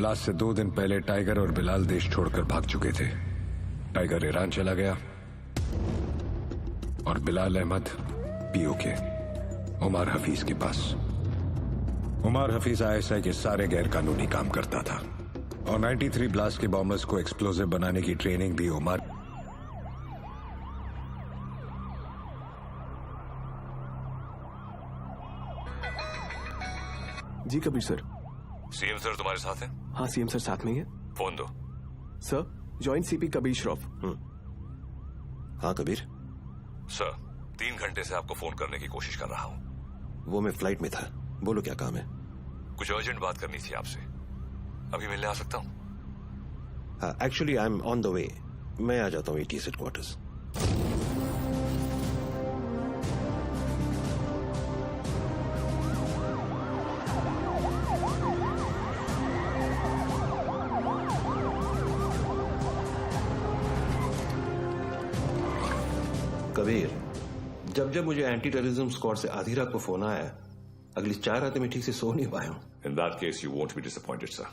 Blast से 2 दिन पहले टाइगर और बिलाल देश छोड़कर भाग चुके थे। टाइगर ईरान चला गया और बिलाल अहमद पीओके उमर हफीज के पास। उमर हफीज आईएसआई के सारे गैर कानूनी काम करता था और 93 ब्लास्ट के बॉम्बर्स को एक्सप्लोजिव बनाने की ट्रेनिंग भी उमर। जी कबीर सर। सीएम सर तुम्हारे साथ हैं? हाँ सीएम सर साथ में ही है। फोन दो। Sir joint CP Kabir Shroff. हाँ कबीर। सर 3 घंटे से आपको फोन करने की कोशिश कर रहा हूँ। वो मैं फ्लाइट में था। बोलो क्या काम है? कुछ अर्जेंट बात करनी थी आपसे। अभी मिलने आ सकता हूँ? हाँ actually I am on the way. मैं आ जाता हूँ ATS हेडक्वार्टर्स। कबीर, जब जब मुझे एंटी टेररिज्म स्क्वाड से आधी रात को फोन आया, अगली 4 रातें मैं ठीक से सो नहीं पाया हूं। In that case you won't be disappointed sir.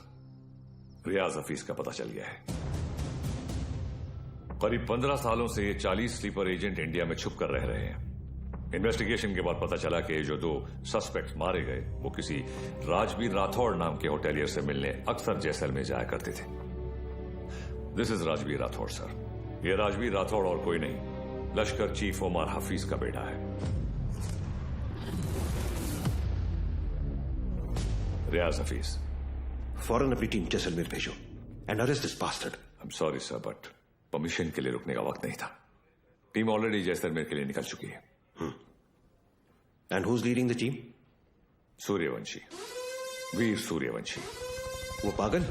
Riyaz Hafeez का पता चल गया है। करीब 15 सालों से ये 40 स्लीपर एजेंट इंडिया में छुप कर रह रहे हैं। इन्वेस्टिगेशन के बाद पता चला कि जो 2 सस्पेक्ट मारे गए वो किसी राजवीर राठौड़ नाम के होटेलियर से मिलने अक्सर जैसलमेर जाया करते थे। This is Rajveer Rathore sir. ये राजवीर राठौड़ और कोई नहीं, लश्कर चीफ उमर हफीज का बेटा है। रियाज हफीज। फौरन अपनी टीम जैसलमेर भेजो and arrest this bastard. I am sorry sir but permission के लिए रुकने का वक्त नहीं था। टीम ऑलरेडी जैसलमेर के लिए निकल चुकी है। And who is leading the team? Suryavanshi, Veer Suryavanshi. वो पागल?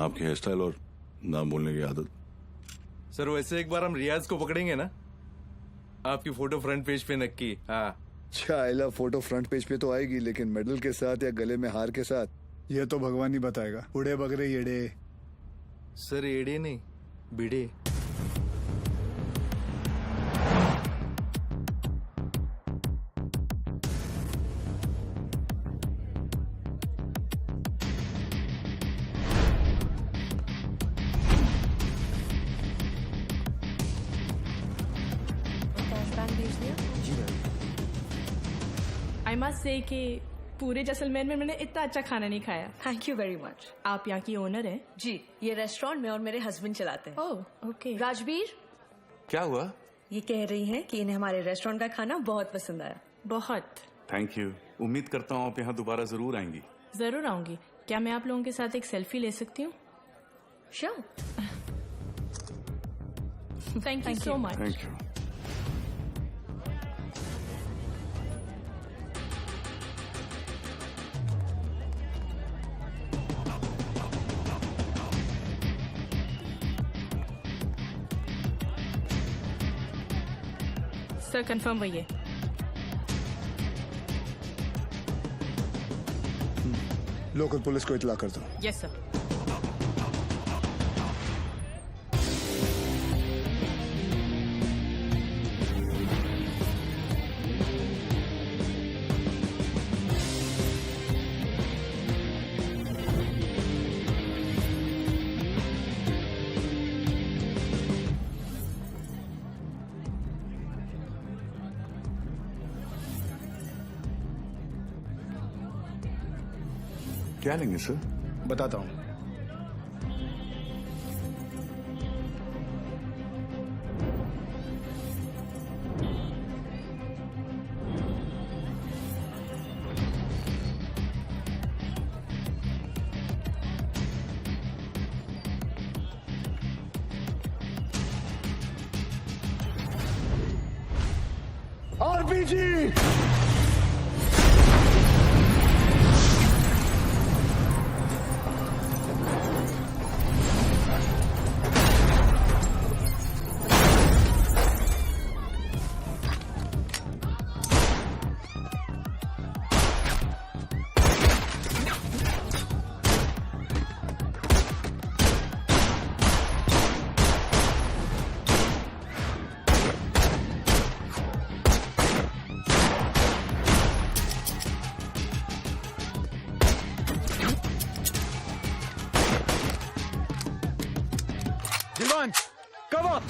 आपकी हेयर स्टाइल और नाम बोलने की आदत। सर वैसे एक बार हम रियाज को पकड़ेंगे ना, आपकी फोटो फ्रंट पेज पे नक्की। हाँ चाइला फोटो फ्रंट पेज पे तो आएगी, लेकिन मेडल के साथ या गले में हार के साथ ये तो भगवान ही बताएगा। उड़े बगरे येड़े। सर एड़े नहीं बिड़े। आई मस्ट से कि पूरे जैसलमेर में मैंने इतना अच्छा खाना नहीं खाया। Thank you very much. आप यहाँ की ओनर हैं? जी, ये रेस्टोरेंट में और मेरे हस्बैंड चलाते हैं। Oh okay. राजवीर, क्या हुआ? ये कह रही हैं कि इन्हें हमारे रेस्टोरेंट का खाना बहुत पसंद आया। बहुत। Thank you. उम्मीद करता हूँ आप यहाँ दोबारा जरूर आएंगी। जरूर आऊंगी। क्या मैं आप लोगों के साथ एक सेल्फी ले सकती हूँ? Sure. Thank you so much. Thank you. Sir confirm वही है। लोकल पुलिस को इतला कर दो। Yes sir. क्या लेंगे सर? बताता हूँ। आरपीजी। दीवान कवर।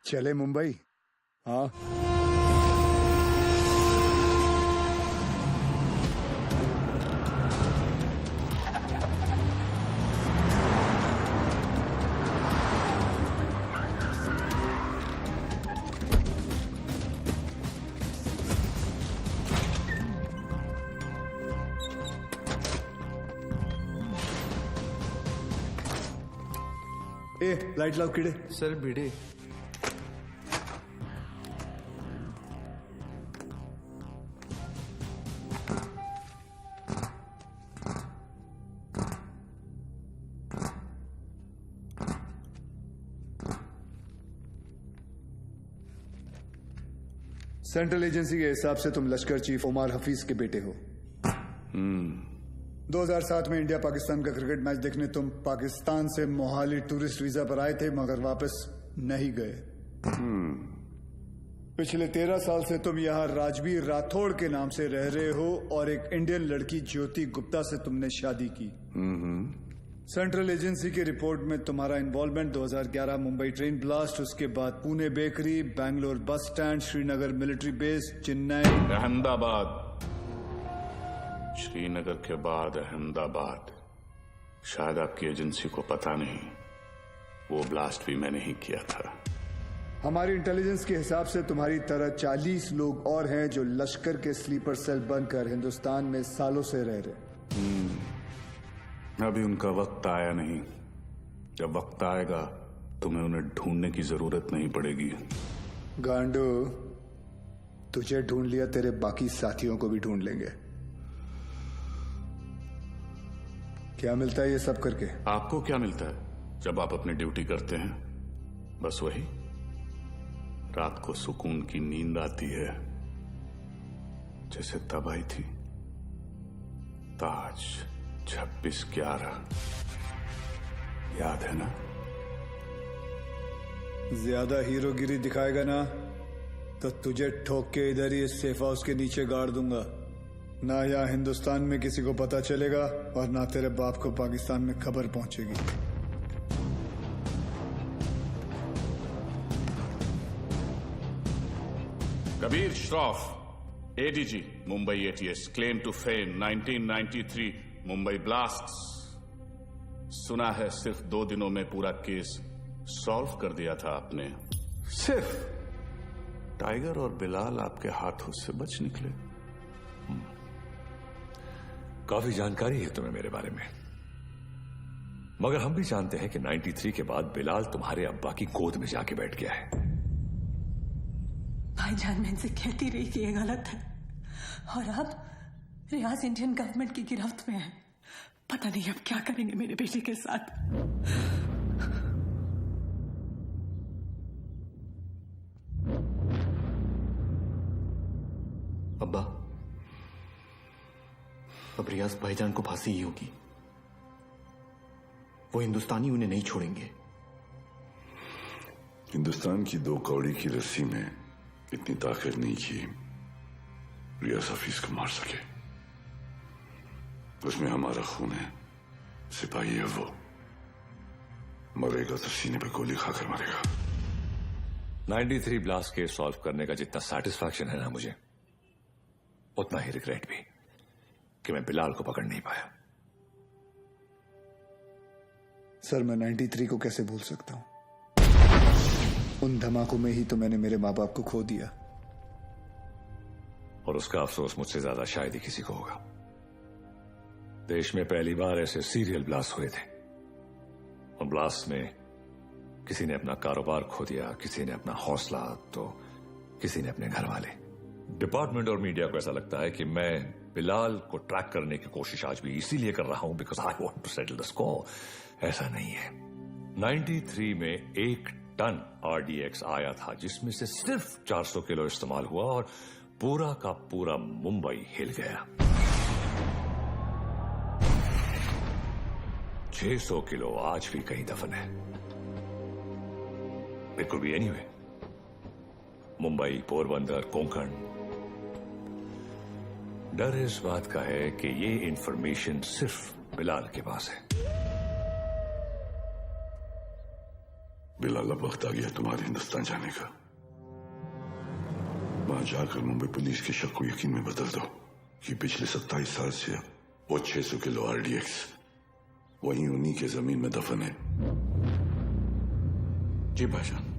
चले मुंबई। हाँ ए लाइट लाओ कीड़े। सर भिड़े। सेंट्रल एजेंसी के हिसाब से तुम लश्कर चीफ उमर हफीज के बेटे हो। 2007 में इंडिया पाकिस्तान का क्रिकेट मैच देखने तुम पाकिस्तान से मोहाली टूरिस्ट वीजा पर आए थे, मगर वापस नहीं गए। पिछले 13 साल से तुम यहाँ राजवीर राठौड़ के नाम से रह रहे हो और एक इंडियन लड़की ज्योति गुप्ता से तुमने शादी की। सेंट्रल एजेंसी की रिपोर्ट में तुम्हारा इन्वॉल्वमेंट 2011 मुंबई ट्रेन ब्लास्ट, उसके बाद Pune bakery, Bangalore bus stand, Srinagar military base, Chennai, Ahmedabad, Srinagar के बाद अहमदाबाद। शायद आपकी एजेंसी को पता नहीं, वो ब्लास्ट भी मैंने ही किया था। हमारी इंटेलिजेंस के हिसाब से तुम्हारी तरह 40 लोग और हैं जो लश्कर के स्लीपर सेल बनकर हिंदुस्तान में सालों से रह रहे। अभी उनका वक्त आया नहीं। जब वक्त आएगा तुम्हें उन्हें ढूंढने की जरूरत नहीं पड़ेगी। गांडू, तुझे ढूंढ लिया, तेरे बाकी साथियों को भी ढूंढ लेंगे। क्या मिलता है ये सब करके? आपको क्या मिलता है जब आप अपनी ड्यूटी करते हैं? बस वही, रात को सुकून की नींद आती है, जैसे तब आई थी ताज 26/11, याद है ना? ज्यादा हीरोगिरी दिखाएगा ना तो तुझे ठोक के इधर ही इस सेफ हाउस के नीचे गाड़ दूंगा। ना यहाँ हिंदुस्तान में किसी को पता चलेगा और ना तेरे बाप को पाकिस्तान में खबर पहुंचेगी। Kabir Shroff, ADG, Mumbai ATS, claim to fame 1993 Mumbai blasts. सुना है सिर्फ 2 दिनों में पूरा केस सॉल्व कर दिया था आपने। सिर्फ टाइगर और बिलाल आपके हाथों से बच निकले। काफी जानकारी है तुम्हें मेरे बारे में, मगर हम भी जानते हैं कि 93 के बाद बिलाल तुम्हारे अब्बा की गोद में जाके बैठ गया है। भाईजान मैं इनसे कहती रही कि ये गलत है, और अब रियाज इंडियन गवर्नमेंट की गिरफ्त में है। पता नहीं अब क्या करेंगे मेरे बेटे के साथ। अब्बा, अब रियाज भाईजान को फांसी ही होगी। वो हिंदुस्तानी उन्हें नहीं छोड़ेंगे। हिंदुस्तान की 2 कौड़ी की रस्सी में इतनी ताकत नहीं कि रियाज हफीज को मार सके। उसमें हमारा खून है, सिपाही है वो। मरेगा तो सीने पे गोली खाकर मरेगा। 93 ब्लास्ट केस सॉल्व करने का जितना सेटिस्फैक्शन है ना मुझे, उतना ही रिग्रेट भी कि मैं बिलाल को पकड़ नहीं पाया। सर, मैं 93 को कैसे भूल सकता हूं? उन धमाकों में ही तो मैंने मेरे माँ बाप को खो दिया। और उसका अफसोस मुझसे ज्यादा शायद ही किसी को होगा। देश में पहली बार ऐसे सीरियल ब्लास्ट हुए थे, और ब्लास्ट में किसी ने अपना कारोबार खो दिया, किसी ने अपना हौसला, तो किसी ने अपने घर वाले। डिपार्टमेंट और मीडिया को ऐसा लगता है कि मैं बिलाल को ट्रैक करने की कोशिश आज भी इसीलिए कर रहा हूं because I want to settle the score. ऐसा नहीं है। 93 में 1 टन RDX आया था, जिसमें से सिर्फ 400 किलो इस्तेमाल हुआ और पूरा का पूरा मुंबई हिल गया। 600 किलो आज भी कहीं दफन है। It could be anyway, Mumbai, Porbandar, Konkan. डर इस बात का है कि ये इंफॉर्मेशन सिर्फ बिलाल के पास है। बिलाल, अब वक्त आ गया तुम्हारे हिंदुस्तान जाने का। वहां जाकर मुंबई पुलिस के शक को यकीन में बदल दो कि पिछले 27 साल से वो 600 किलो RDX वहीं उन्हीं के जमीन में दफन है। जी भाईजान।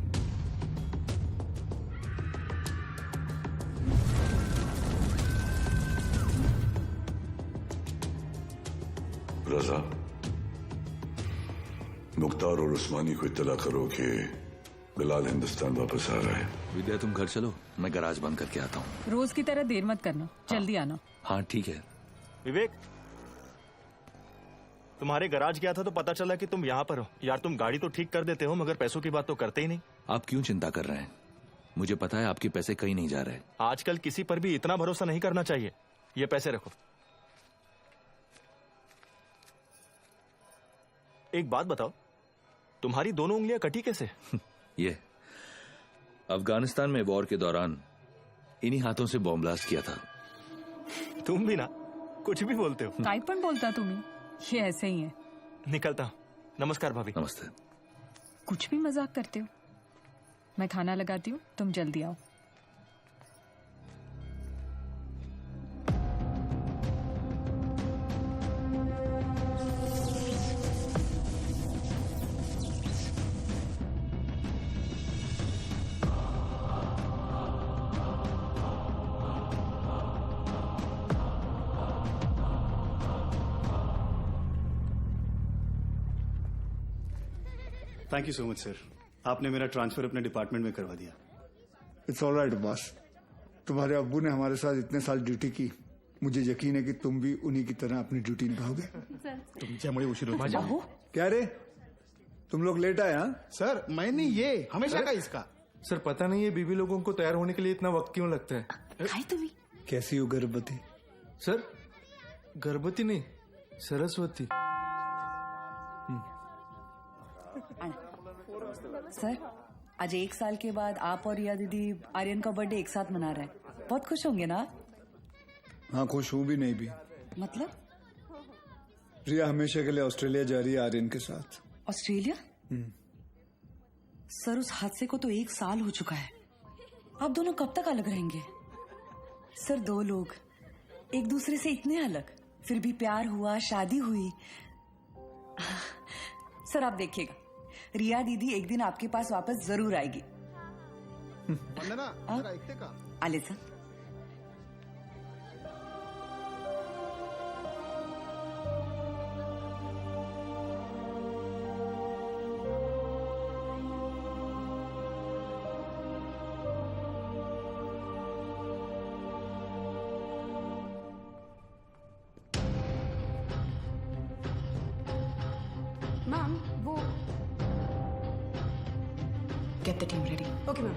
रजा, मुख्तार और उस्मानी को इत्तला करो कि बिलाल हिंदुस्तान वापस आ रहा है। विद्या, तुम घर चलो, मैं गैराज बंद करके आता हूँ। रोज की तरह देर मत करना, जल्दी आना। हाँ ठीक है। विवेक, तुम्हारे गैराज गया था तो पता चला कि तुम यहाँ पर हो। यार, तुम गाड़ी तो ठीक कर देते हो मगर पैसों की बात तो करते ही नहीं। आप क्यों चिंता कर रहे हैं? मुझे पता है आपके पैसे कहीं नहीं जा रहे। आजकल किसी पर भी इतना भरोसा नहीं करना चाहिए। ये पैसे रखो। एक बात बताओ, तुम्हारी दोनों उंगलियां कटी कैसे? ये अफगानिस्तान में वॉर के दौरान इन्हीं हाथों से बॉम्ब ब्लास्ट किया था। तुम भी ना कुछ भी बोलते हो। काय पण बोलता तुम्ही? ये ऐसे ही है। निकलता। नमस्कार भाभी। नमस्ते। कुछ भी मजाक करते हो। मैं खाना लगाती हूँ, तुम जल्दी आओ। Thank you so much sir, आपने मेरा ट्रांसफर अपने डिपार्टमेंट में करवा दिया। It's all right boss. तुम्हारे अब्बू ने हमारे साथ इतने साल ड्यूटी की, मुझे यकीन है कि तुम भी उन्हीं की तरह अपनी ड्यूटी निभाओगे। तुमच्यामुळे उशीर होतो। क्या रे, तुम लोग लेट आए? हाँ सर, मैंने ये हमेशा का इसका सर पता नहीं है बीबी लोगों को तैयार होने के लिए इतना वक्त क्यों लगता है? खाई तुम्हें कैसी हो गर्भवती? सर गर्भवती नहीं, सरस्वती। सर आज 1 साल के बाद आप और रिया दीदी आर्यन का बर्थडे एक साथ मना रहे हैं, बहुत खुश होंगे ना? हाँ, खुश हूं भी नहीं भी। मतलब? रिया हमेशा के लिए ऑस्ट्रेलिया जा रही है आर्यन के साथ। ऑस्ट्रेलिया? सर उस हादसे को तो 1 साल हो चुका है, आप दोनों कब तक अलग रहेंगे? सर 2 लोग एक दूसरे से इतने अलग, फिर भी प्यार हुआ, शादी हुई। सर आप देखिएगा, रिया दीदी एक दिन आपके पास वापस जरूर आएगी। आले सर। मैम वो Get the team ready. Okay ma'am.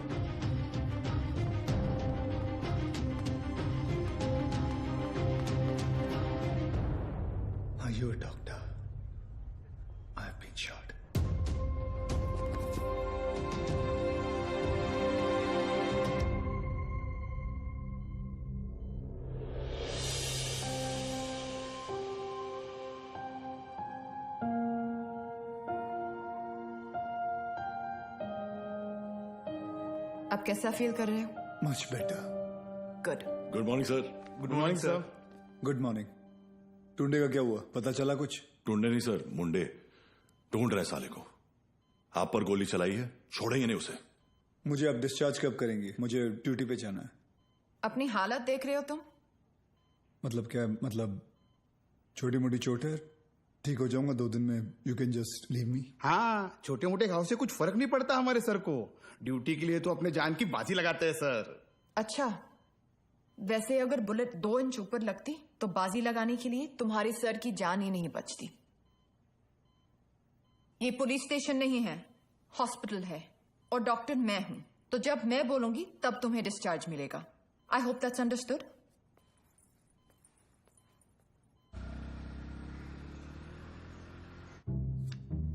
Are you a doctor? I have been shot. आप कैसा फील कर रहे हो? Much better. Good. Good morning sir. Good morning sir. Good morning. Tunde का क्या हुआ, पता चला कुछ? ढूंढे नहीं सर, मुंडे ढूंढ रहे साले को। आप पर गोली चलाई है, छोड़ेंगे नहीं उसे। मुझे अब डिस्चार्ज कब करेंगे? मुझे ड्यूटी पे जाना है। अपनी हालत देख रहे हो तुम? मतलब क्या? मतलब छोटी मोटी चोट है, ठीक हो जाऊंगा 2 दिन में। You can just leave me. हाँ, छोटे मोटे घाव से कुछ फर्क नहीं पड़ता हमारे सर को। ड्यूटी के लिए तो अपने जान की बाजी लगाते हैं सर। अच्छा, वैसे अगर बुलेट 2 इंच ऊपर लगती तो बाजी लगाने के लिए तुम्हारे सर की जान ही नहीं बचती। ये पुलिस स्टेशन नहीं है, हॉस्पिटल है, और डॉक्टर मैं हूं, तो जब मैं बोलूंगी तब तुम्हें डिस्चार्ज मिलेगा। I hope that's understood.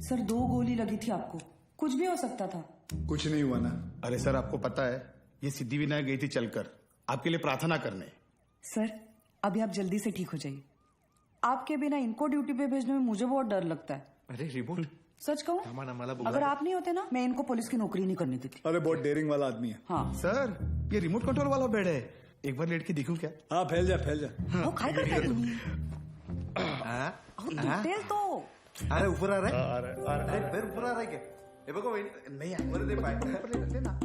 Sir 2 गोली लगी थी आपको, कुछ भी हो सकता था। कुछ नहीं हुआ ना? अरे सर आपको पता है, ये सिद्धि विनायक गई थी चलकर आपके लिए प्रार्थना करने। सर अभी आप जल्दी से ठीक हो जाइए, आपके बिना इनको ड्यूटी पे भेजने में मुझे बहुत डर लगता है। अरे रिमोट, सच कहूँ, अगर आप नहीं होते ना, मैं इनको पुलिस की नौकरी नहीं करने देती। अरे बहुत डेयरिंग वाला आदमी है। हाँ सर, ये रिमोट कंट्रोल वाला बेड है, एक बार लेट के देखूं क्या? हाँ, फैल जा फैल जा। वो काय करता है तुम्ही? तेल तो अरे ऊपर आ रहा है, अरे फिर ऊपर आ रहा है क्या? ये बघो नहीं ऊपर दे पाय लेना।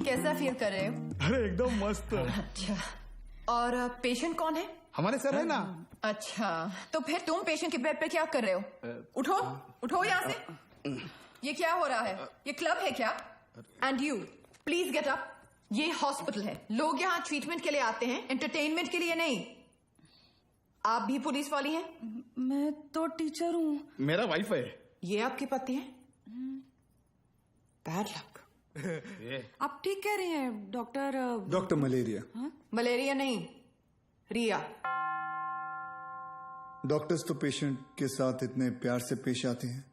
कैसा फील कर रहे हो? अरे एकदम मस्त। अच्छा, और पेशेंट कौन है? हमारे सर है ना। अच्छा, तो फिर तुम पेशेंट के बेड पे क्या कर रहे हो? उठो उठो यहाँ से। ये क्या हो रहा है? ये क्लब है क्या? And you please get up. ये हॉस्पिटल है, लोग यहाँ ट्रीटमेंट के लिए आते हैं, एंटरटेनमेंट के लिए नहीं। आप भी पुलिस वाली हैं? मैं तो टीचर हूँ। मेरा वाइफ है। ये आपके पति हैं? Bad luck. आप ठीक कह रहे हैं डॉक्टर। Doctor malaria. मलेरिया नहीं, रिया। डॉक्टर्स तो पेशेंट के साथ इतने प्यार से पेश आते हैं,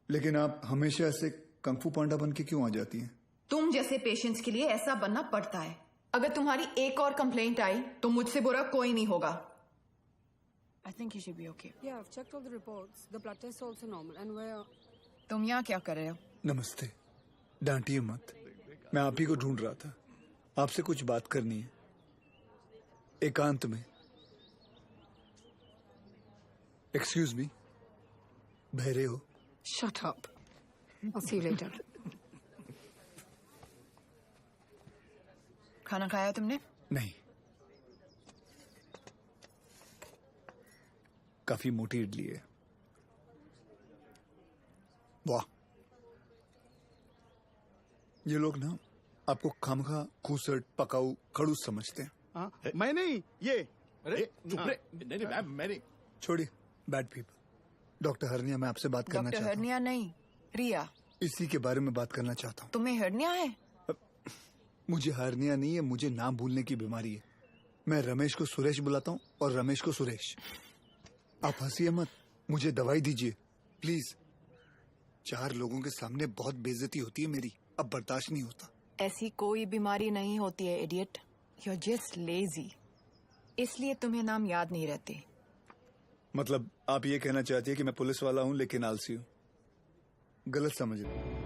लेकिन आप हमेशा ऐसे कंफू पांडा बन के क्यों आ जाती हैं? तुम जैसे पेशेंट्स के लिए ऐसा बनना पड़ता है। अगर तुम्हारी एक और कंप्लेंट आई तो मुझसे बुरा कोई नहीं होगा। I think you should be okay. Yeah, I've checked all the reports. The blood test is also normal, and we're. तुम यहाँ क्या कर रहे हो? नमस्ते, डांटिए मत। मैं आप ही को ढूंढ रहा था, आपसे कुछ बात करनी है, एकांत में। एक्सक्यूज मी, बहरे हो? Shut up. I'll see you later. खाना खाया तुमने? नहीं, काफी मोटी इडली है। वाह, ये लोग ना आपको खामखा खूसट पकाऊ खड़ूस समझते हैं। मैं नहीं, ये। अरे चुप रे। नहीं मैं नहीं। छोड़िए बैड पीपल। डॉक्टर हर्निया, मैं आपसे बात करना डॉक्टर चाहता हूँ। हर्निया नहीं, रिया। इसी के बारे में बात करना चाहता हूँ। तुम्हें हर्निया है? मुझे हर्निया नहीं है, मुझे नाम भूलने की बीमारी है। मैं रमेश को सुरेश बुलाता हूँ और रमेश को सुरेश। आप हंसिए मत, मुझे दवाई दीजिए प्लीज। 4 लोगों के सामने बहुत बेइज्जती होती है मेरी, अब बर्दाश्त नहीं होता। ऐसी कोई बीमारी नहीं होती है idiot, you are just lazy, इसलिए तुम्हें नाम याद नहीं रहते। मतलब आप ये कहना चाहती है कि मैं पुलिस वाला हूँ लेकिन आलसी हूँ? गलत समझ रहे।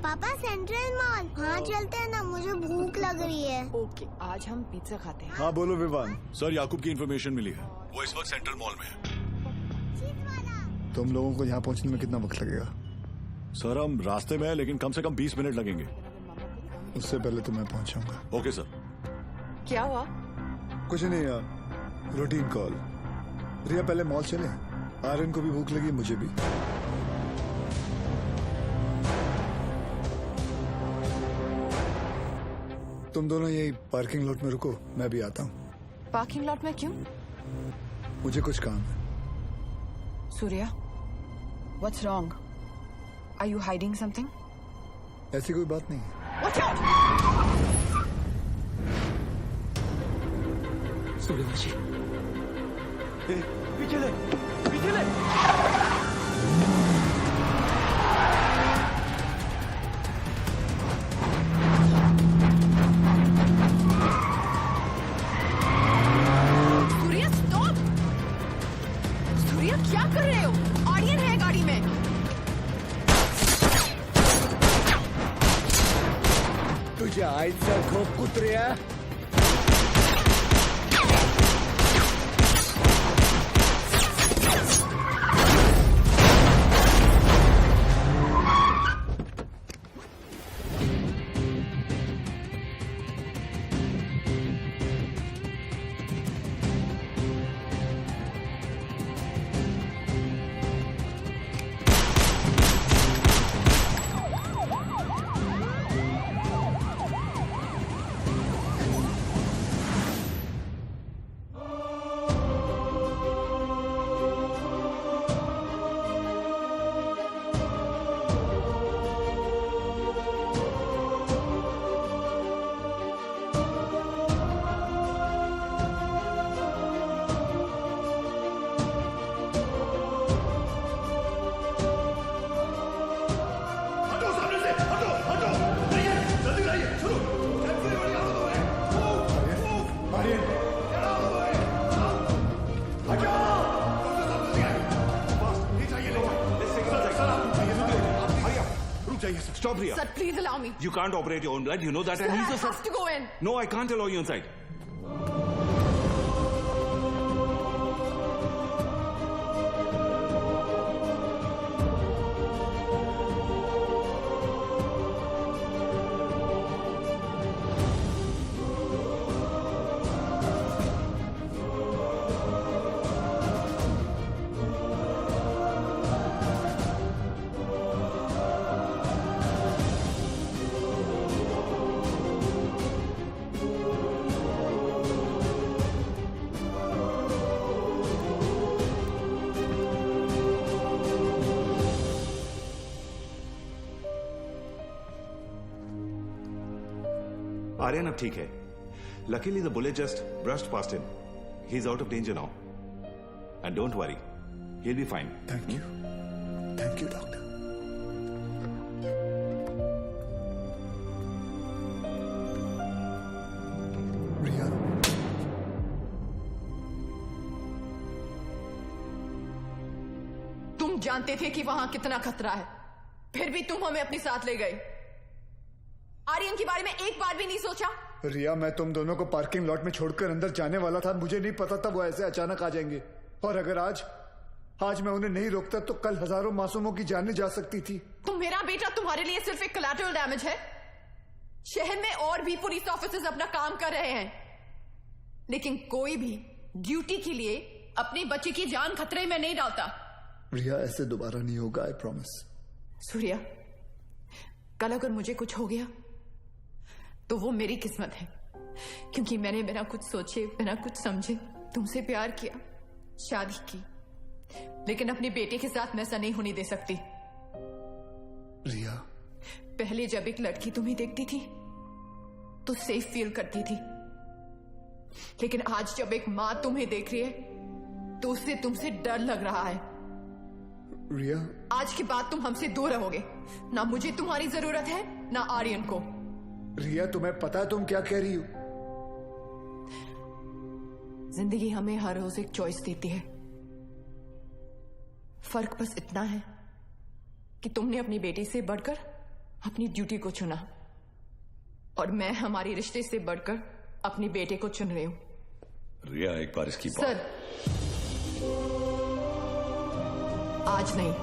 पापा सेंट्रल मॉल हाँ चलते हैं ना, मुझे भूख लग रही है। ओके, आज हम पिज्जा खाते हैं। हाँ बोलो विवान। सर याकूब की इन्फॉर्मेशन मिली है, वो इस वक्त सेंट्रल मॉल में है। तुम लोगों को यहाँ पहुँचने में कितना वक्त लगेगा? सर हम रास्ते में हैं, लेकिन कम से कम 20 मिनट लगेंगे। उससे पहले तो मैं पहुँचाऊंगा। Okay sir. क्या हुआ? कुछ नहीं यार, रूटीन कॉल। रिया पहले मॉल चले, आर्यन को भी भूख लगी, मुझे भी। तुम दोनों यही पार्किंग लॉट में रुको, मैं भी आता हूँ। पार्किंग लॉट में क्यों? मुझे कुछ काम है। Surya, what's wrong? Are you hiding something? ऐसी कोई बात नहीं है। Watch out! सूर्यवंशी, पीछे ले, पीछे ले। सूर्या स्टॉप! सूर्या क्या कर रहे हो? ऑडियन है गाड़ी में। तुझ्या आईचा झोप कुत्र्या। Stop, Riya. Sir, please allow me. You can't operate your own blood. You know that. Sir, and he's I a have to go in. No, I can't allow you inside. Aryan अब ठीक है। Luckily the bullet just brushed past him. He's out of danger now. And don't worry, he'll be fine. Thank you. Thank you, doctor. Riya. तुम जानते थे कि वहां कितना खतरा है, फिर भी तुम हमें अपने साथ ले गए। आर्यन के बारे में एक बार भी नहीं सोचा? रिया, मैं तुम दोनों को पार्किंग लॉट में छोड़कर अंदर जाने वाला था। मुझे नहीं पता था वो ऐसे अचानक आ जाएंगे। और अगर आज मैं उन्हें नहीं रोकता तो कल हजारों मासूमों की जानें जा सकती थी। तो मेरा बेटा तुम्हारे लिए सिर्फ एक कोलैटरल डैमेज है। शहर में और भी पुलिस ऑफिसर्स अपना काम कर रहे हैं, लेकिन कोई भी ड्यूटी के लिए अपने बच्चे की जान खतरे में नहीं डालता। रिया, ऐसे दोबारा नहीं होगा, आई प्रॉमिस। सूर्या, कल अगर मुझे कुछ हो गया तो वो मेरी किस्मत है, क्योंकि मैंने बिना कुछ सोचे, बिना कुछ समझे तुमसे प्यार किया, शादी की, लेकिन अपने बेटे के साथ मैं ऐसा नहीं होने दे सकती। रिया, पहले जब एक लड़की तुम्हें देखती थी तो सेफ फील करती थी, लेकिन आज जब एक माँ तुम्हें देख रही है तो उससे तुमसे डर लग रहा है। रिया, आज के बाद तुम हमसे दूर रहोगे। ना मुझे तुम्हारी जरूरत है ना आर्यन को। रिया, तुम्हें पता है तुम क्या कह रही हो? जिंदगी हमें हर रोज एक चॉइस देती है। फर्क बस इतना है कि तुमने अपनी बेटी से बढ़कर अपनी ड्यूटी को चुना और मैं हमारे रिश्ते से बढ़कर अपने बेटे को चुन रही हूं। रिया, एक बार इसकी बात। सर, आज नहीं।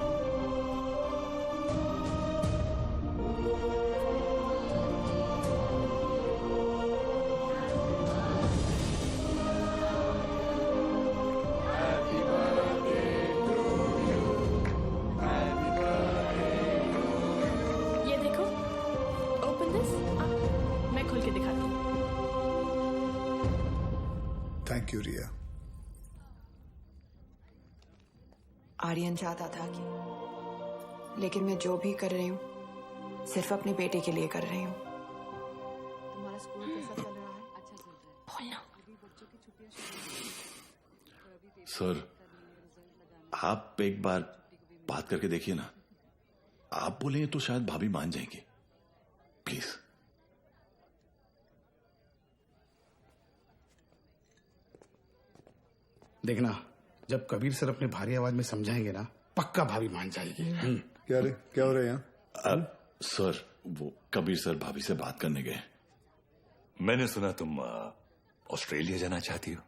ये देखो, ओपन दिस। मैं खोल के दिखाती हूँ। थैंक यू रिया। आर्यन चाहता था कि, लेकिन मैं जो भी कर रही हूँ सिर्फ अपने बेटे के लिए कर रही हूँ। तुम्हारा स्कूल कैसा चल रहा है? अच्छा चल रहा है। बोलना। सर, आप एक बार बात करके देखिए ना। आप बोलेंगे तो शायद भाभी मान जाएंगे। प्लीज। देखना, जब कबीर सर अपने भारी आवाज में समझाएंगे ना, पक्का भाभी मान जाएगी। क्या रे, क्या हो रहा है यहाँ? सर, वो कबीर सर भाभी से बात करने गए। मैंने सुना तुम ऑस्ट्रेलिया जाना चाहती हो।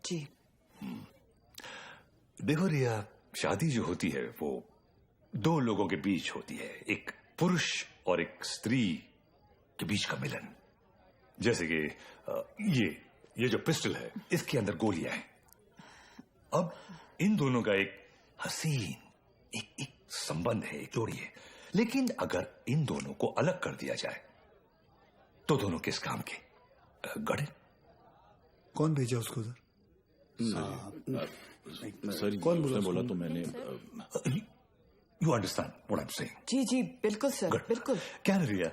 जी। देखो रिया, शादी जो होती है वो दो लोगों के बीच होती है, एक पुरुष और एक स्त्री के बीच का मिलन। जैसे कि ये जो पिस्टल है, इसके अंदर गोलियां हैं। अब इन दोनों का एक हसीन एक संबंध है, एक जोड़ी है। लेकिन अगर इन दोनों को अलग कर दिया जाए तो दोनों किस काम के? गड़े। कौन भेजा उसको उधर? सर, कौन बोला तो मैंने। You understand what I am saying? जी जी बिल्कुल सर, बिल्कुल। क्या रिया,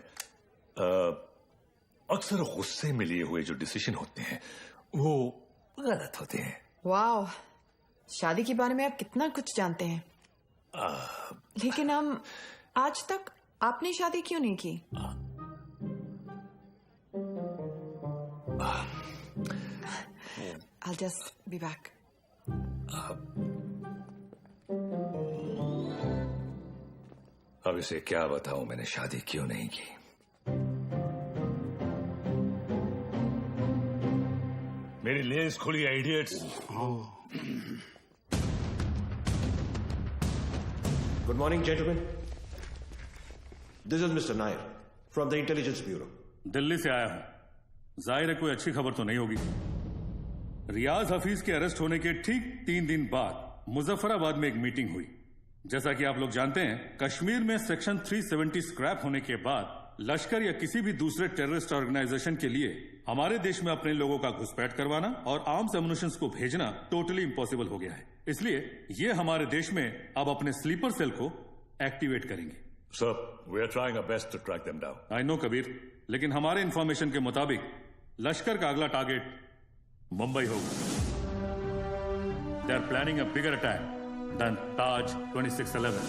अक्सर गुस्से में लिए हुए जो डिसीजन होते हैं वो गलत होते हैं। वाह, शादी के बारे में आप कितना कुछ जानते हैं। लेकिन हम आज तक आपने शादी क्यों नहीं की? I'll just be back. अब इसे क्या बताऊं मैंने शादी क्यों नहीं की। मेरी लेस खुली है, idiots. Good morning, gentlemen. This is Mr. Nair from the Intelligence Bureau. Delhi से आया हूं। जाहिर है कोई अच्छी खबर तो नहीं होगी। रियाज हफीज के अरेस्ट होने के ठीक 3 दिन बाद मुजफ्फराबाद में एक मीटिंग हुई। जैसा कि आप लोग जानते हैं, कश्मीर में सेक्शन 370 स्क्रैप होने के बाद लश्कर या किसी भी दूसरे टेररिस्ट ऑर्गेनाइजेशन के लिए हमारे देश में अपने लोगों का घुसपैठ करवाना और आर्म्स एमुनिशंस को भेजना टोटली इम्पॉसिबल हो गया है। इसलिए ये हमारे देश में अब अपने स्लीपर सेल को एक्टिवेट करेंगे। Sir, we are trying our best to track them down. I know Kabir, लेकिन हमारे इंफॉर्मेशन के मुताबिक लश्कर का अगला टारगेट मुंबई होगा। They are planning a bigger attack than Taj 2611।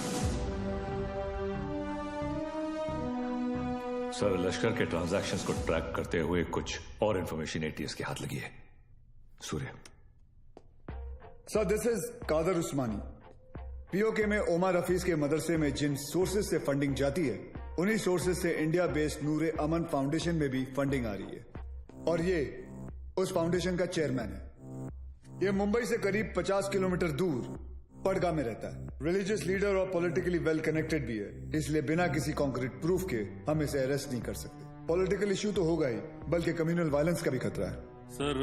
Sir, Lashkar के ट्रांजैक्शंस को ट्रैक करते हुए कुछ और इंफॉर्मेशन एटीएस के हाथ लगी है। Surya. Sir, this is Kadar Usmani. POK में ओमर हफीज के मदरसे में जिन सोर्सेज से फंडिंग जाती है, उन्हीं सोर्सेज से इंडिया बेस्ड नूरे अमन फाउंडेशन में भी फंडिंग आ रही है और ये उस फाउंडेशन का चेयरमैन है। ये मुंबई से करीब 50 किलोमीटर दूर पड़गा में रहता है। रिलीजियस लीडर और पॉलिटिकली वेल कनेक्टेड भी है, इसलिए बिना किसी कॉन्क्रीट प्रूफ के हम इसे अरेस्ट नहीं कर सकते। पॉलिटिकल इश्यू तो होगा ही, बल्कि कम्युनल वायलेंस का भी खतरा है। सर,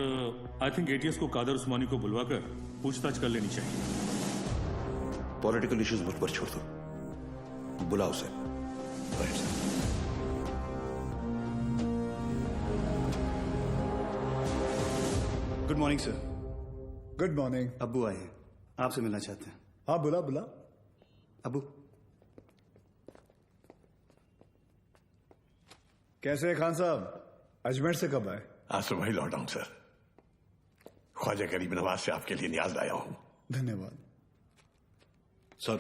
आई थिंक एटीएस को कादर उस्मानी को बुलवाकर पूछताछ कर लेनी चाहिए। पॉलिटिकल इश्यूज मुझ पर छोड़ दो, बुलाओ उसे। Good morning sir. Good morning. अब्बू आए हैं, आपसे मिलना चाहते हैं। हाँ बुला बुला। अब्बू कैसे हैं खान साहब? अजमेर से कब आए? आज सुबह ही लौटा हूं सर। ख्वाजा गरीब नवाज से आपके लिए न्याज लाया हूं। धन्यवाद सर।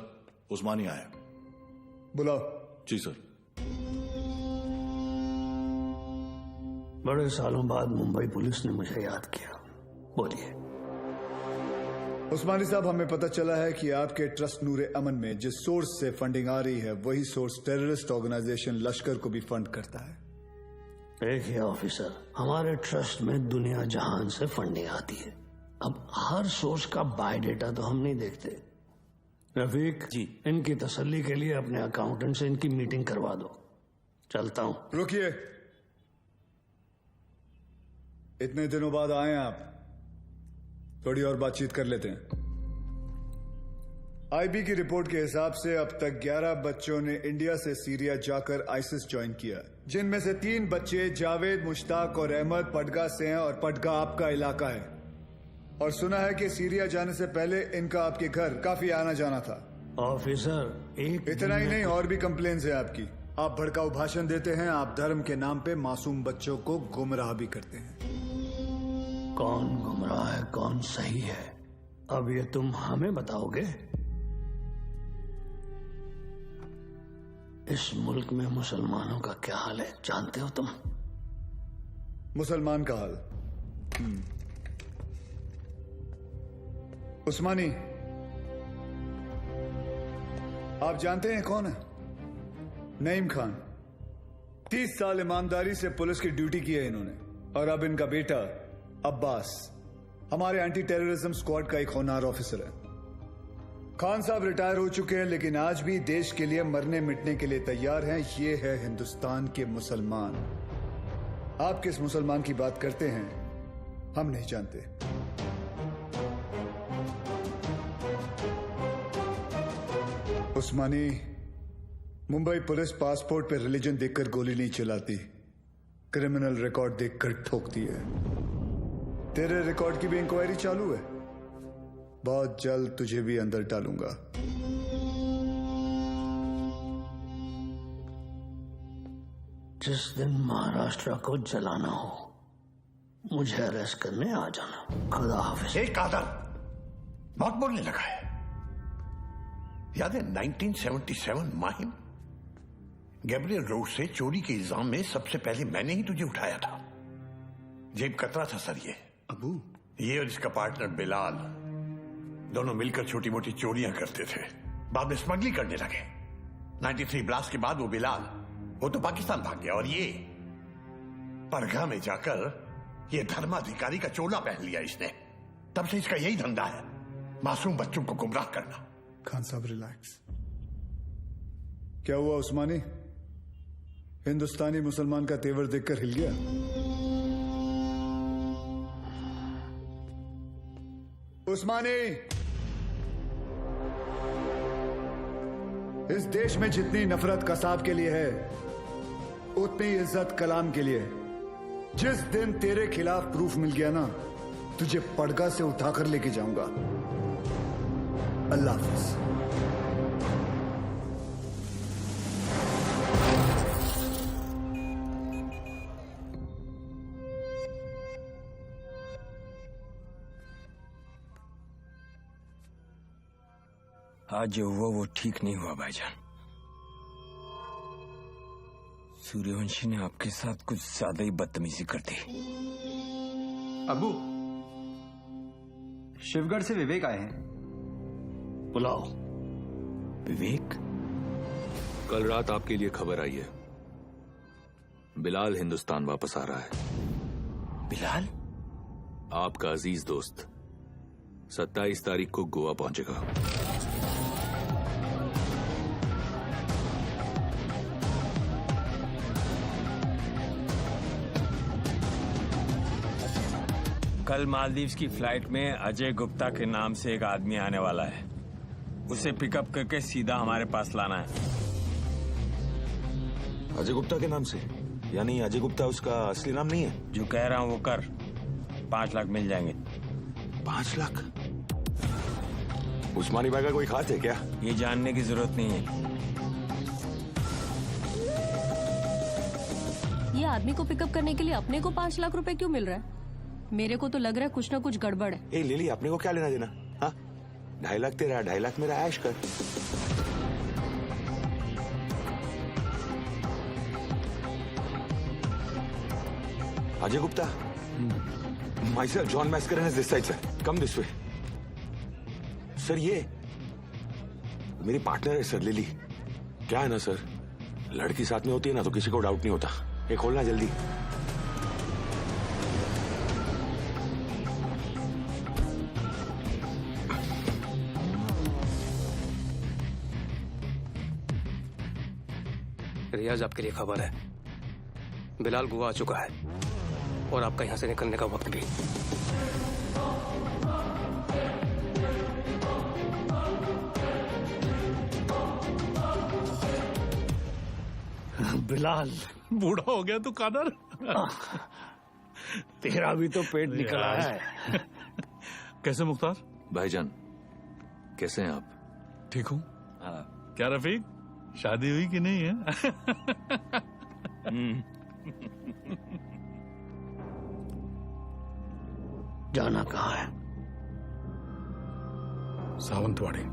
उस्मानी आया। बुलाओ। जी सर। बड़े सालों बाद मुंबई पुलिस ने मुझे याद किया। बोलिए। उस्मानी साहब, हमें पता चला है कि आपके ट्रस्ट नूरे अमन में जिस सोर्स से फंडिंग आ रही है वही सोर्स टेररिस्ट ऑर्गेनाइजेशन लश्कर को भी फंड करता है। देखिए ऑफिसर, हमारे ट्रस्ट में दुनिया जहान से फंडिंग आती है। अब हर सोर्स का बायोडेटा तो हम नहीं देखते। रफीक जी, इनकी तसल्ली के लिए अपने अकाउंटेंट से इनकी मीटिंग करवा दो। चलता हूं। रुकिए, इतने दिनों बाद आए हैं आप, थोड़ी और बातचीत कर लेते हैं। आईबी की रिपोर्ट के हिसाब से अब तक 11 बच्चों ने इंडिया से सीरिया जाकर आईसिस ज्वाइन किया, जिनमें से 3 बच्चे जावेद, मुश्ताक और अहमद पटगा से हैं और पटगा आपका इलाका है। और सुना है कि सीरिया जाने से पहले इनका आपके घर काफी आना जाना था। ऑफिसर, एक इतना ही नहीं, और भी कंप्लेन्स है आपकी। आप भड़काऊ भाषण देते हैं, आप धर्म के नाम पे मासूम बच्चों को गुमराह भी करते हैं। कौन गुमराह है, कौन सही है, अब ये तुम हमें बताओगे? इस मुल्क में मुसलमानों का क्या हाल है जानते हो तुम? मुसलमान का हाल? उस्मानी, आप जानते हैं कौन है? नईम खान। 30 साल ईमानदारी से पुलिस की ड्यूटी की है इन्होंने, और अब इनका बेटा अब्बास हमारे एंटी टेररिज्म स्क्वाड का एक होनहार ऑफिसर है। खान साहब रिटायर हो चुके हैं, लेकिन आज भी देश के लिए मरने मिटने के लिए तैयार हैं। ये है हिंदुस्तान के मुसलमान। आप किस मुसलमान की बात करते हैं हम नहीं जानते। उस्मानी, मुंबई पुलिस पासपोर्ट पे रिलीजन देखकर गोली नहीं चलाती, क्रिमिनल रिकॉर्ड देखकर ठोकती है। तेरे रिकॉर्ड की भी इंक्वायरी चालू है, बहुत जल्द तुझे भी अंदर डालूंगा। जिस दिन महाराष्ट्र को जलाना हो मुझे अरेस्ट करने आ जाना। खुदा हाफिज। एक कादर बहुत बोलने लगा है। याद है 1977 माहिम, गैब्रियल रोड से चोरी के इल्जाम में सबसे पहले मैंने ही तुझे उठाया था। जेब कतरा था सर ये। अबू, ये और इसका पार्टनर बिलाल दोनों मिलकर छोटी मोटी चोरियां करते थे, बाद में स्मगलिंग करने लगे। 93 ब्लास्ट के बाद वो बिलाल, वो तो पाकिस्तान भाग गया, और ये परगा में जाकर ये धर्माधिकारी का चोला पहन लिया इसने। तब से इसका यही धंधा है, मासूम बच्चों को गुमराह करना। खान साहब रिलैक्स। क्या हुआ उस्मानी? हिंदुस्तानी मुसलमान का तेवर देखकर हिल गया? उस्मानी, इस देश में जितनी नफरत कसाब के लिए है उतनी इज्जत कलाम के लिए। जिस दिन तेरे खिलाफ प्रूफ मिल गया ना, तुझे पड़गा से उठाकर लेके जाऊंगा। अल्लाह हाफिज। आज जो हुआ वो ठीक नहीं हुआ भाईजान। सूर्यवंशी ने आपके साथ कुछ ज्यादा ही बदतमीजी कर दी। अबू, शिवगढ़ से विवेक आए हैं। बुलाओ। विवेक? कल रात आपके लिए खबर आई है, बिलाल हिंदुस्तान वापस आ रहा है। बिलाल? आपका अजीज दोस्त 27 तारीख को गोवा पहुंचेगा। कल मालदीव्स की फ्लाइट में अजय गुप्ता के नाम से एक आदमी आने वाला है। उसे पिकअप करके सीधा हमारे पास लाना है। अजय गुप्ता के नाम से? यानी अजय गुप्ता उसका असली नाम नहीं है? जो कह रहा हूं वो कर, 5 लाख मिल जाएंगे। 5 लाख? उस्मानी भाई का कोई खास है क्या? ये जानने की जरूरत नहीं है। ये आदमी को पिकअप करने के लिए अपने को 5 लाख रुपए क्यों मिल रहा है? मेरे को तो लग रहा है कुछ ना कुछ गड़बड़ है। ए लिली, अपने को क्या लेना देना? हाँ, 2.5 लाख तेरा, 2.5 लाख मेरा, ऐश कर। Ajay Gupta, myself John Mascarenhas this side, sir. Come this way. Sir ये मेरी पार्टनर है सर, लिली। क्या है ना सर, लड़की साथ में होती है ना तो किसी को डाउट नहीं होता। ये खोलना जल्दी। रियाज, आपके लिए खबर है, बिलाल गोवा आ चुका है और आपका यहां से निकलने का वक्त भी। बिलाल बूढ़ा हो गया तू कादर। तेरा भी तो पेट निकल आया है। कैसे मुख्तार भाईजान, कैसे हैं आप? ठीक हूँ। क्या रफीक, शादी हुई कि नहीं है? जाना कहाँ है? सावंतवाड़ी।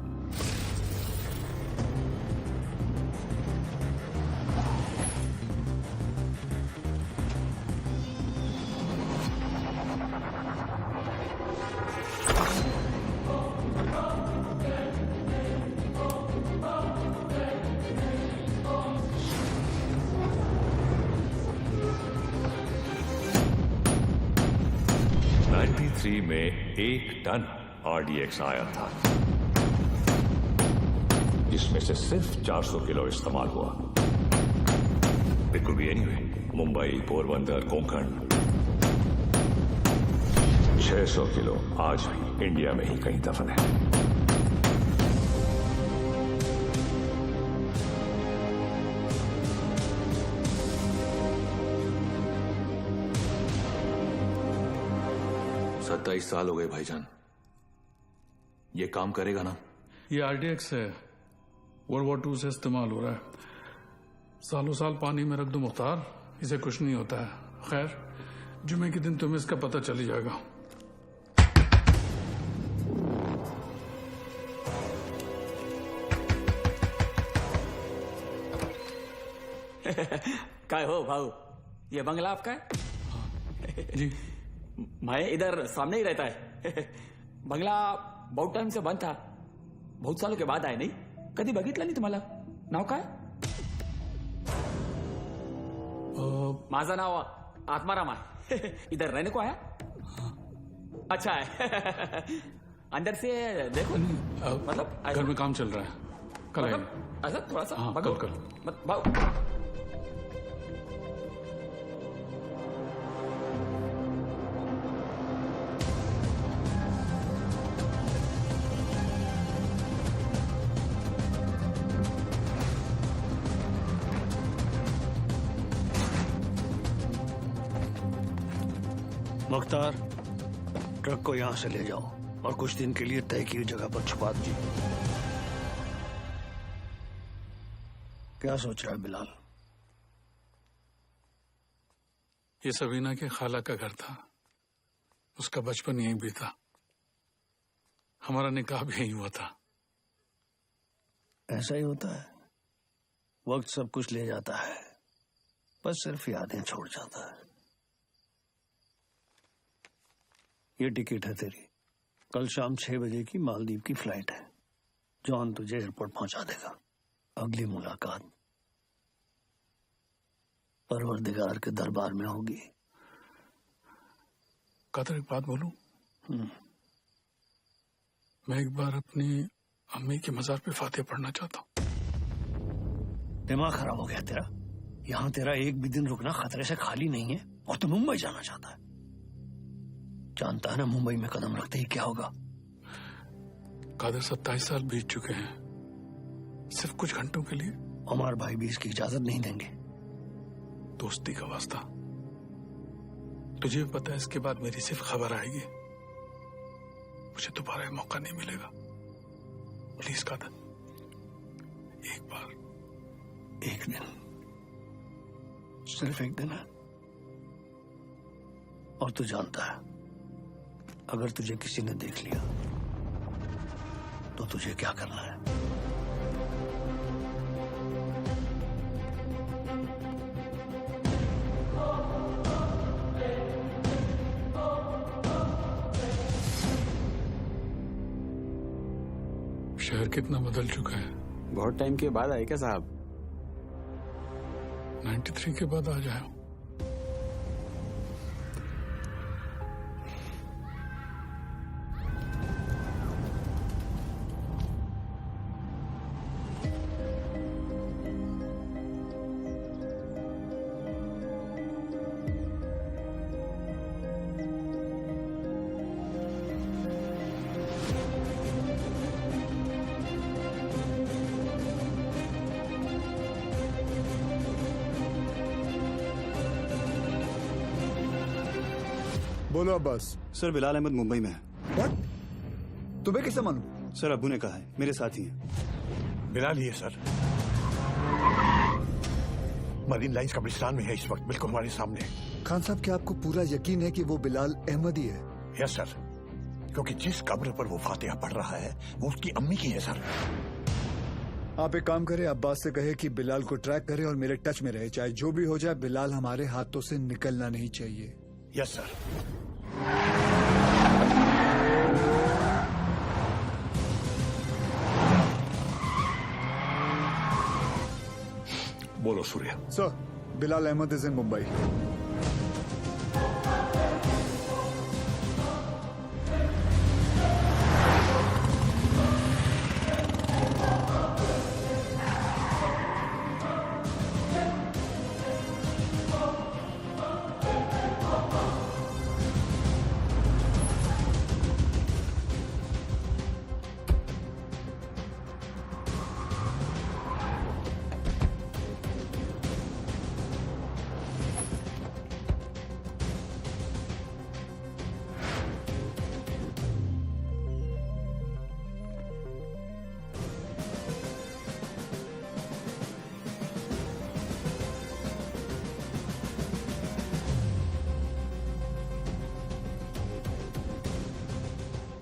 में 1 टन RDX आया था, जिसमें से सिर्फ 400 किलो इस्तेमाल हुआ। It could be anywhere, Mumbai, Porbandar, Konkan. 600 kilo आज भी इंडिया में ही कहीं दफन है। सत्ताईस साल हो गए भाईजान। ये काम करेगा ना? ये RDX है, World War II से इस्तेमाल हो रहा है। सालों साल पानी में रख दो मुख्तार, इसे कुछ नहीं होता है। खैर, जुमे के दिन तुम्हें इसका पता चल जाएगा। काय हो भाऊ, ये बंगला आपका है? जी। मैं इधर सामने ही रहता है। बंगला बहुत टाइम से बंद था, बहुत सालों के बाद आए। नहीं कधी बघितलं नाही तुम्हाला? नाव काय? माझं नाव आत्माराम है। इधर रहने को आया? अच्छा है। अंदर से देखो। मतलब घर में काम चल रहा है, कल आएंगे। ऐसा थोड़ा सा हाँ, कल। भाऊ मुख्तार, ट्रक को यहां से ले जाओ और कुछ दिन के लिए तय की जगह पर छुपा दीजिए। क्या सोच रहा है बिलाल? ये सबीना के खाला का घर था, उसका बचपन यहीं बीता। हमारा निकाह भी यहीं हुआ था। ऐसा ही होता है, वक्त सब कुछ ले जाता है, बस सिर्फ यादें छोड़ जाता है। ये टिकट है तेरी, कल शाम 6 बजे की मालदीव की फ्लाइट है। जॉन तुझे एयरपोर्ट पहुंचा देगा। अगली मुलाकात परवरदिगार के दरबार में होगी। कादर, एक बात बोलूं? मैं एक बार अपनी अम्मी के मजार पे फातिहा पढ़ना चाहता हूँ। दिमाग खराब हो गया तेरा? यहाँ तेरा एक भी दिन रुकना खतरे से खाली नहीं है और तू मुंबई जाना चाहता है। जानता है ना मुंबई में कदम रखते ही क्या होगा? कादर, 27 साल बीत चुके हैं, सिर्फ कुछ घंटों के लिए। उमर भाई भी इसकी इजाजत नहीं देंगे। दोस्ती का वास्ता, तुझे भी पता है इसके बाद मेरी सिर्फ खबर आएगी। मुझे दोबारा मौका नहीं मिलेगा। प्लीज कादर, एक बार, एक दिन, सिर्फ एक दिन है। और तू जानता है, अगर तुझे किसी ने देख लिया तो तुझे क्या करना है? शहर कितना बदल चुका है। बहुत टाइम के बाद आए क्या साहब? 93 के बाद आ जाओ। बोलो अब्बास। सर बिलाल अहमद मुंबई में है। What? तुम्हें कैसे मालूम? सर अब्बू ने कहा है, मेरे साथ ही हैं। बिलाल ही है सर, मरीन लाइंस कब्रिस्तान में है इस वक्त, बिल्कुल हमारे सामने। खान साहब, क्या आपको पूरा यकीन है कि वो बिलाल अहमद ही है? यस सर, क्योंकि जिस कब्र पर वो फातिहा पढ़ रहा है वो उसकी अम्मी की है सर। आप एक काम करें, अब्बास से कहे कि बिलाल को ट्रैक करे और मेरे टच में रहे। चाहे जो भी हो जाए, बिलाल हमारे हाथों से निकलना नहीं चाहिए। Yes sir. बोलो Surya. Sir, Bilal Ahmed is in Mumbai.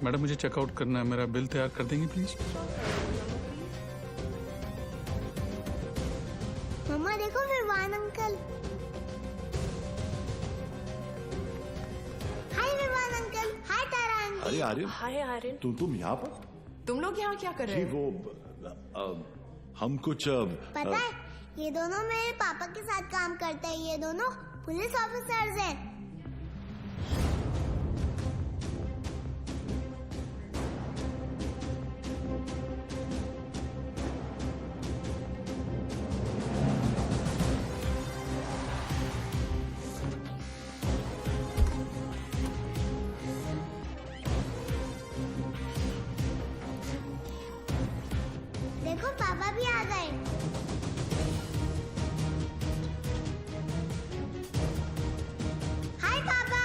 Madam मुझे चेकआउट करना है, मेरा बिल तैयार कर देंगे प्लीज? मम्मा देखो विवान अंकल। हाय विवान अंकल। हाय तारा आंटी। अरे आर्यन, हाय आर्यन। तुम यहाँ पर? तुम लोग यहाँ क्या कर रहे जी हो? वो हम कुछ पता है, ये दोनों मेरे पापा के साथ काम करते हैं। ये दोनों पुलिस ऑफिसर्स हैं। देखो पापा भी आ गए। हाय पापा।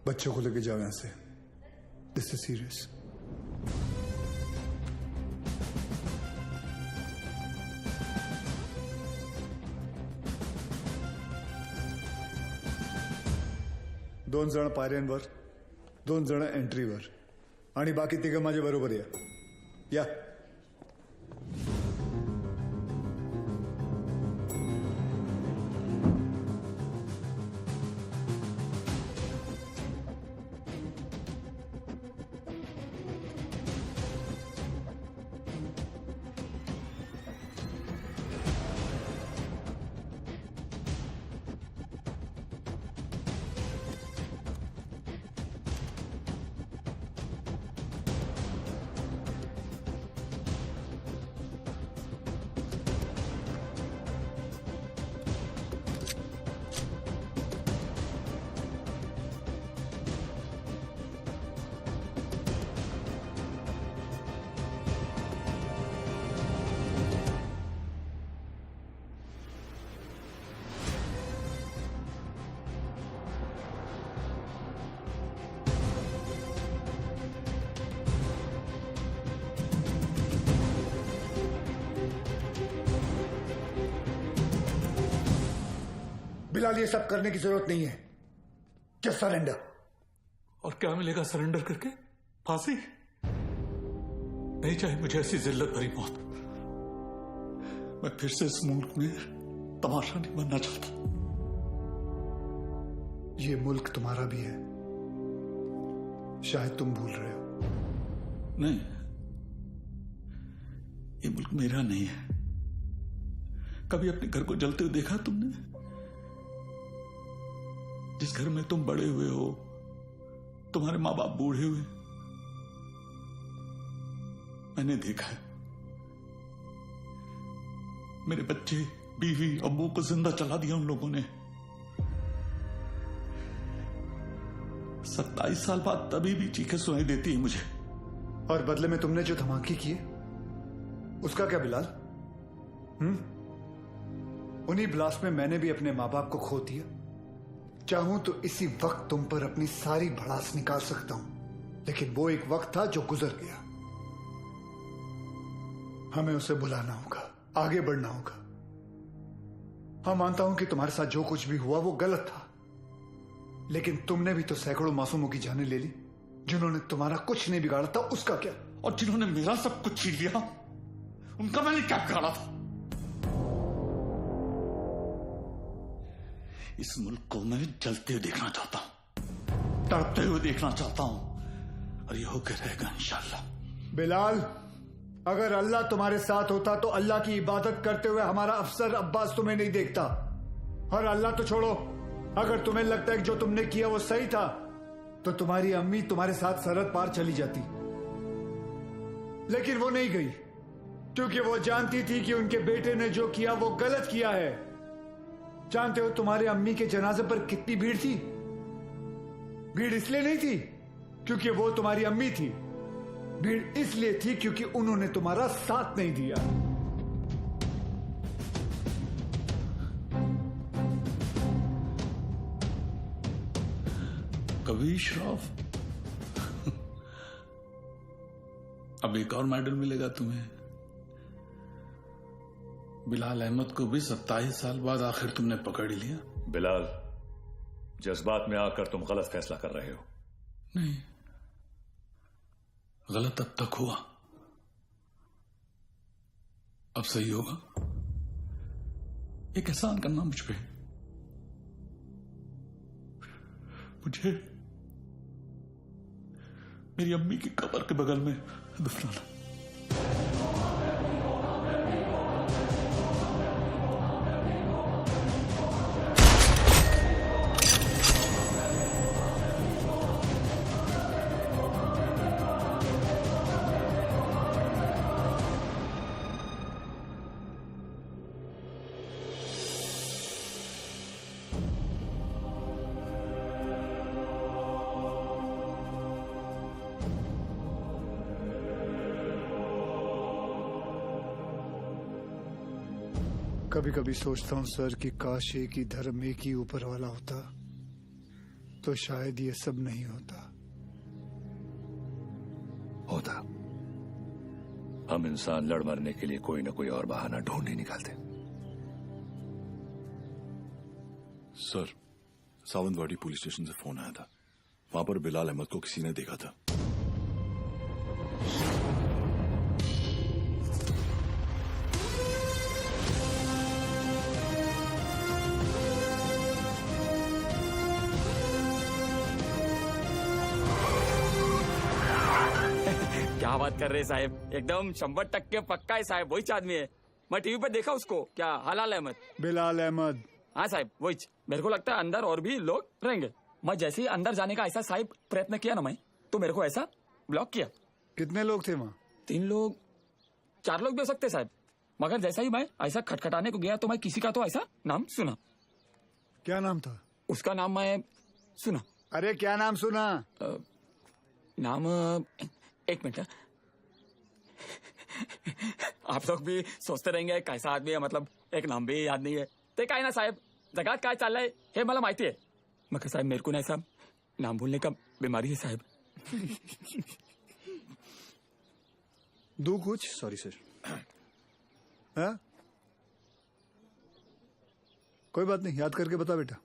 बच्चों को लेके जाओ यहाँ से। This is serious. दोन जण पायऱ्यांवर, दोन जण एंट्रीवर आणि बाकी तिघं माझ्या बरोबर या। बिलाल, ये सब करने की जरूरत नहीं है। Just surrender. और क्या मिलेगा सरेंडर करके? फांसी? नहीं चाहिए मुझे ऐसी जिल्लत भरी मौत। मैं फिर से इस मुल्क में तमाशा नहीं बनना चाहता। ये मुल्क तुम्हारा भी है, शायद तुम भूल रहे हो। नहीं, ये मुल्क मेरा नहीं है। कभी अपने घर को जलते हुए देखा तुमने? जिस घर में तुम बड़े हुए हो, तुम्हारे माँ बाप बूढ़े हुए, मैंने देखा है। मेरे बच्चे, बीवी, अब्बू को जिंदा चला दिया उन लोगों ने। 27 साल बाद तभी भी चीखें सुनाई देती है मुझे। और बदले में तुमने जो धमाके किए, उसका क्या बिलाल? उन्हीं ब्लास्ट में मैंने भी अपने माँ बाप को खो दिया। चाहूं तो इसी वक्त तुम पर अपनी सारी भड़ास निकाल सकता हूं, लेकिन वो एक वक्त था जो गुजर गया। हमें उसे भुलाना होगा, आगे बढ़ना होगा। हाँ, मानता हूं कि तुम्हारे साथ जो कुछ भी हुआ वो गलत था, लेकिन तुमने भी तो सैकड़ों मासूमों की जानें ले ली। जिन्होंने तुम्हारा कुछ नहीं बिगाड़ा था, उसका क्या? और जिन्होंने मेरा सब कुछ छीन लिया, उनका मैंने क्या बिगाड़ा था? इस मुल्क को मैं जलते हुए देखना चाहता हूं, तड़पते हुए देखना चाहता हूं, और ये होकर रहेगा इंशाल्लाह। बिलाल, अगर अल्लाह तुम्हारे साथ होता तो अल्लाह की इबादत करते हुए हमारा अफसर अब्बास तुम्हें नहीं देखता। और अल्लाह तो छोड़ो, अगर तुम्हें लगता है कि जो तुमने किया वो सही था, तो तुम्हारी अम्मी तुम्हारे साथ सरहद पार चली जाती। लेकिन वो नहीं गई, क्योंकि वो जानती थी कि उनके बेटे ने जो किया वो गलत किया है। जानते हो तुम्हारे अम्मी के जनाजे पर कितनी भीड़ थी? भीड़ इसलिए नहीं थी क्योंकि वो तुम्हारी अम्मी थी, भीड़ इसलिए थी क्योंकि उन्होंने तुम्हारा साथ नहीं दिया। कभी श्रॉफ, अब एक और मेडल मिलेगा तुम्हें। बिलाल अहमद को भी 27 साल बाद आखिर तुमने पकड़ लिया। बिलाल, जज्बात में आकर तुम गलत फैसला कर रहे हो। नहीं, गलत अब तक हुआ, अब सही होगा। एक एहसान करना मुझ पे, मुझे मेरी अम्मी की कब्र के बगल में दफनाना। कभी कभी सोचता हूं सर कि काश एक ही धर्म, एक ही ऊपर वाला होता तो शायद ये सब नहीं होता। हम इंसान लड़ मरने के लिए कोई ना कोई और बहाना ढूंढ ही निकालते। सर, सावंतवाड़ी पुलिस स्टेशन से फोन आया था। वहां पर बिलाल अहमद को किसी ने देखा था। क्या बात कर रहे साहब, एकदम 100% पक्का है साहब, वही आदमी है। मैं टीवी पर देखा उसको। क्या हलाल अहमद? बिलाल अहमद। हाँ साहब, वही। मेरे को लगता है अंदर और भी लोग रहेंगे। मैं जैसे ही अंदर जाने का ऐसा साहब प्रयत्न किया ना मैं, तो मेरे को ऐसा ब्लॉक किया। कितने लोग थे वहाँ? 3 लोग, 4 लोग भी हो सकते साहब। मगर जैसा ही मैं ऐसा खटखटाने को गया तो मैं किसी का तो ऐसा नाम सुना। क्या नाम था उसका? नाम मैं सुना। अरे क्या नाम सुना? नाम, एक मिनट। आप लोग भी सोचते रहेंगे कैसा आदमी है, मतलब एक नाम भी याद नहीं है। ते काय ना साहेब, जगात काय चाललंय हे मला माहिती आहे, मगर साहेब मेरे को ना ऐसा नाम भूलने का बीमारी है साहेब। दो कुछ। Sorry sir. हाँ? कोई बात नहीं, याद करके बता बेटा।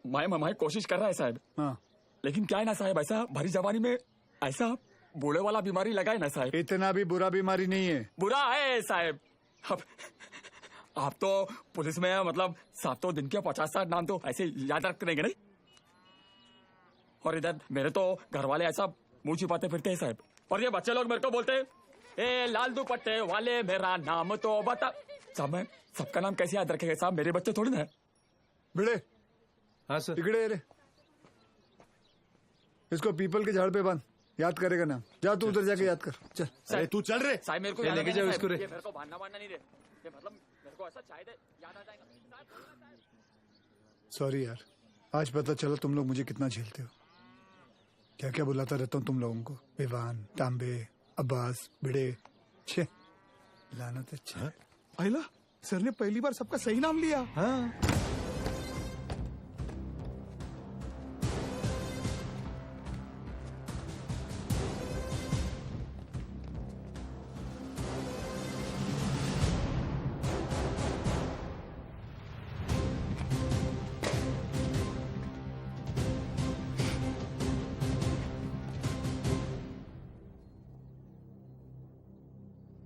मैं कोशिश कर रहा है साहब। हाँ, लेकिन क्या है ना साहब, ऐसा भरी जवानी में ऐसा बूढ़े वाला बीमारी लगा है ना साहब। इतना भी बुरा बीमारी नहीं है। बुरा है साहब। अब आप तो पुलिस में मतलब 7 दिन के 50-60 नाम तो ऐसे याद रखते रहेंगे नहीं। और इधर मेरे तो घर वाले ऐसा मुंह छिपाते फिरते हैं साहब। और ये बच्चे लोग मेरे को बोलते हैं, ए लाल दुपट्टे वाले मेरा नाम तो बता। साहब मैं सबका नाम कैसे याद रखेगा साहब, मेरे बच्चे थोड़ी ना है। भिड़े। हाँ सर। टिकड़े रे, इसको पीपल के झाड़ पे बांध, याद करेगा नाम। जा तू उधर जाके याद कर, चल। अरे तू चल रे साहब मेरे को लेके जाओ इसको रे। मेरे को बांधना नहीं रे, ये मतलब मेरे को ऐसा शायद याद आ जाएगा। सॉरी यार, आज पता चला तुम लोग मुझे कितना झेलते हो। क्या क्या बुलाता रहता हूँ तुम लोगों को, विवान, तांबे, अब्बास, भिड़े। छे लानत है। छे अहिला, सर ने पहली बार सबका सही नाम लिया। हाँ।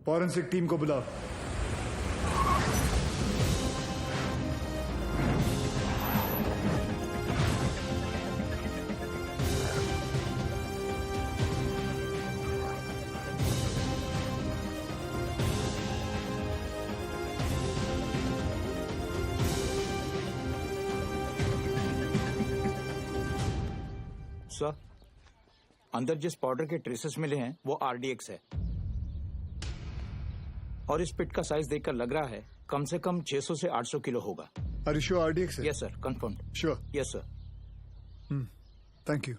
फॉरेंसिक टीम को बुलाओ। सर, अंदर जिस पाउडर के ट्रेसेस मिले हैं वो आरडीएक्स है, और इस पिट का साइज देखकर लग रहा है कम से कम 600 से 800 किलो होगा। आर यू श्योर आरडीएक्स है? Yes sir, confirm. Sure? Yes sir. Thank you.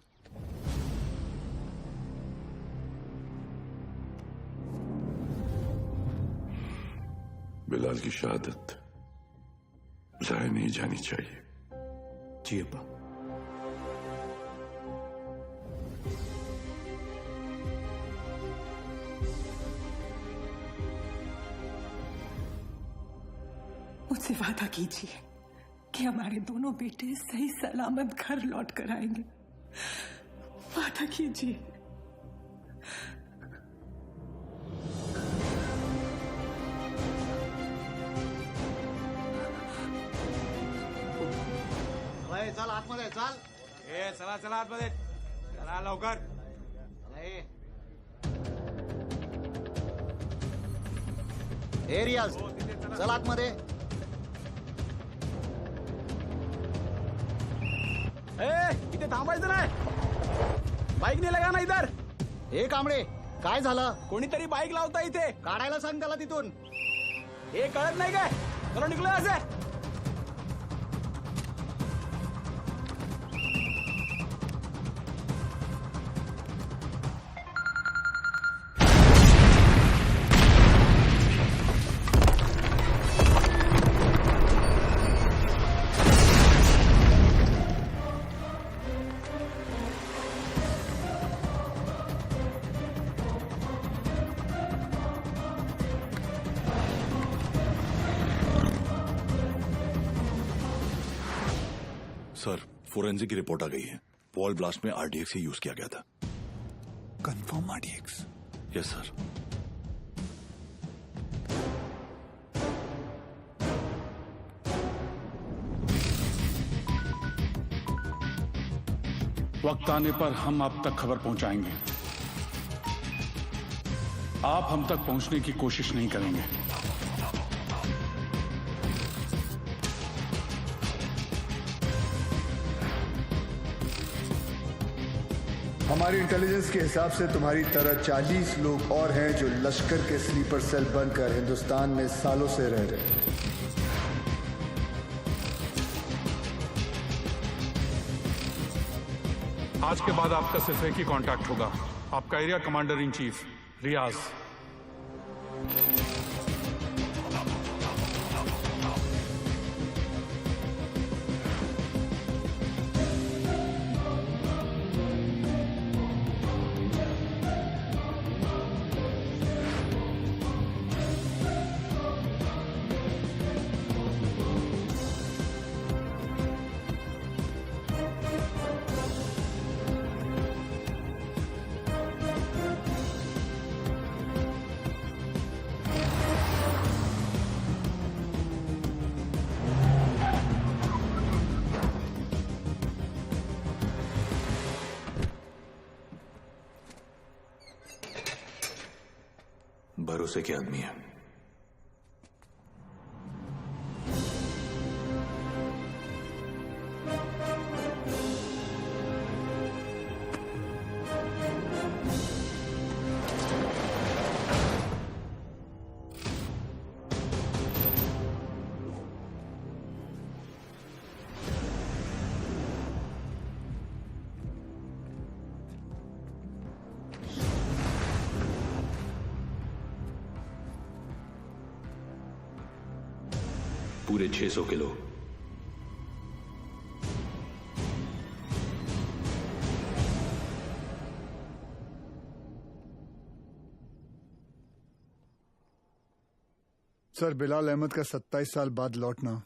Bilal की शहादत जाया नहीं जानी चाहिए। जी अब्बा। मुझसे वादा कीजिए कि हमारे दोनों बेटे सही सलामत घर लौट कर आएंगे। वादा कीजिए। चल आतमध्ये चल। चला चला आतमध्ये, चला लवकर। रियाज चल आतमध्ये। इथे थांबायचं नाही, बाईक नाही लगा ना इधर। हे कांबळे, काय झालं? कोणीतरी बाईक लावता इथे, काढायला सांग त्याला तिथून। हे कळत नाही काय? चलो निघलो असे। सर, फोरेंसिक की रिपोर्ट आ गई है। वॉल ब्लास्ट में आरडीएक्स ही यूज किया गया था। Confirm RDX? Yes sir. वक्त आने पर हम आप तक खबर पहुंचाएंगे। आप हम तक पहुंचने की कोशिश नहीं करेंगे। हमारी इंटेलिजेंस के हिसाब से तुम्हारी तरह 40 लोग और हैं जो लश्कर के स्लीपर सेल बनकर हिंदुस्तान में सालों से रह रहे हैं। आज के बाद आपका सिर्फ एक ही कांटेक्ट होगा, आपका एरिया कमांडर इन चीफ रियाज। भरोसे के आदमी है। पूरे 600 किलो। सर, बिलाल अहमद का 27 साल बाद लौटना,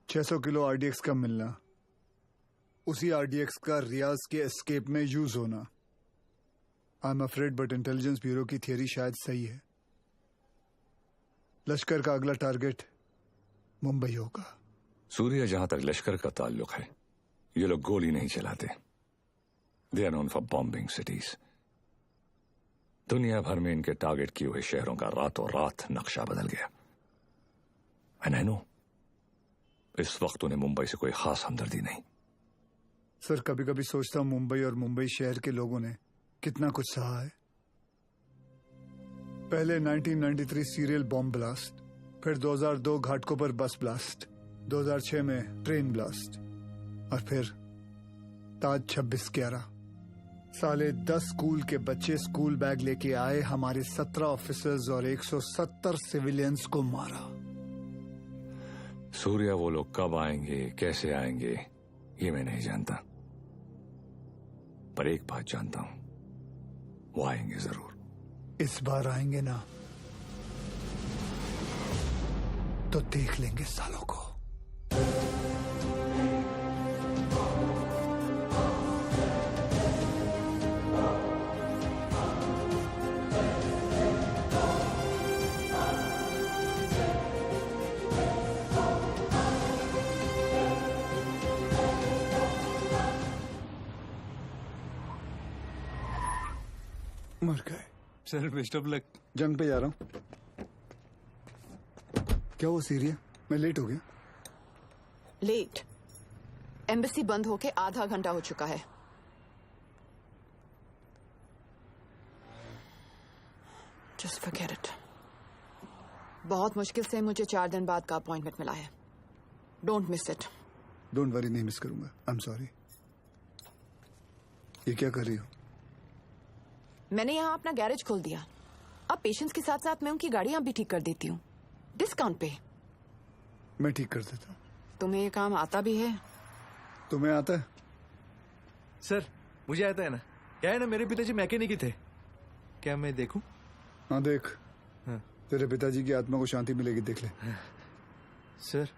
600 किलो आरडीएक्स का मिलना, उसी आरडीएक्स का रियाज के एस्केप में यूज होना। I am afraid but intelligence bureau की थियरी शायद सही है। लश्कर का अगला टारगेट मुंबई होगा। सूर्या, जहां तक लश्कर का ताल्लुक है, ये लोग गोली नहीं चलाते। They are known for bombing cities. दुनिया भर में इनके टारगेट किए हुए शहरों का रातों रात नक्शा बदल गया। एंड आई नो, इस वक्त उन्हें मुंबई से कोई खास हमदर्दी नहीं। सर, कभी कभी सोचता हूं मुंबई और मुंबई शहर के लोगों ने कितना कुछ सहा है। पहले 1993 सीरियल बॉम्ब ब्लास्ट, फिर 2002 घाटकोपर बस ब्लास्ट, 2006 में ट्रेन ब्लास्ट, और फिर ताज 26/11। साले 10 स्कूल के बच्चे स्कूल बैग लेके आए, हमारे 17 ऑफिसर्स और 170 सिविलियंस को मारा। सूर्या, वो लोग कब आएंगे, कैसे आएंगे, ये मैं नहीं जानता, पर एक बात जानता हूं, वो आएंगे जरूर। इस बार आएंगे ना तो देख लेंगे सालों को। मर गए। Sir, best of luck. जंग पे जा रहा हूं। क्या वो सीरिया? मैं लेट हो गया। लेट? एम्बेसी बंद होके आधा घंटा हो चुका है। Just forget it. बहुत मुश्किल से मुझे 4 दिन बाद का अपॉइंटमेंट मिला है। Don't miss it. Don't worry, नहीं मिस करूंगा। आई एम सॉरी। ये क्या कर रही हो? मैंने यहाँ अपना गैरेज खोल दिया। अब पेशेंट्स के साथ साथ मैं उनकी गाड़ियां भी ठीक कर देती हूँ, डिस्काउंट पे। मैं ठीक कर देता हूँ। तुम्हें ये काम आता भी है? तुम्हें आता है? सर, मुझे आता है ना। क्या है ना, मेरे पिताजी मैकेनिक ही थे। क्या मैं देखूं? हाँ देख। हाँ। तेरे पिताजी की आत्मा को शांति मिलेगी, देख ले। सर,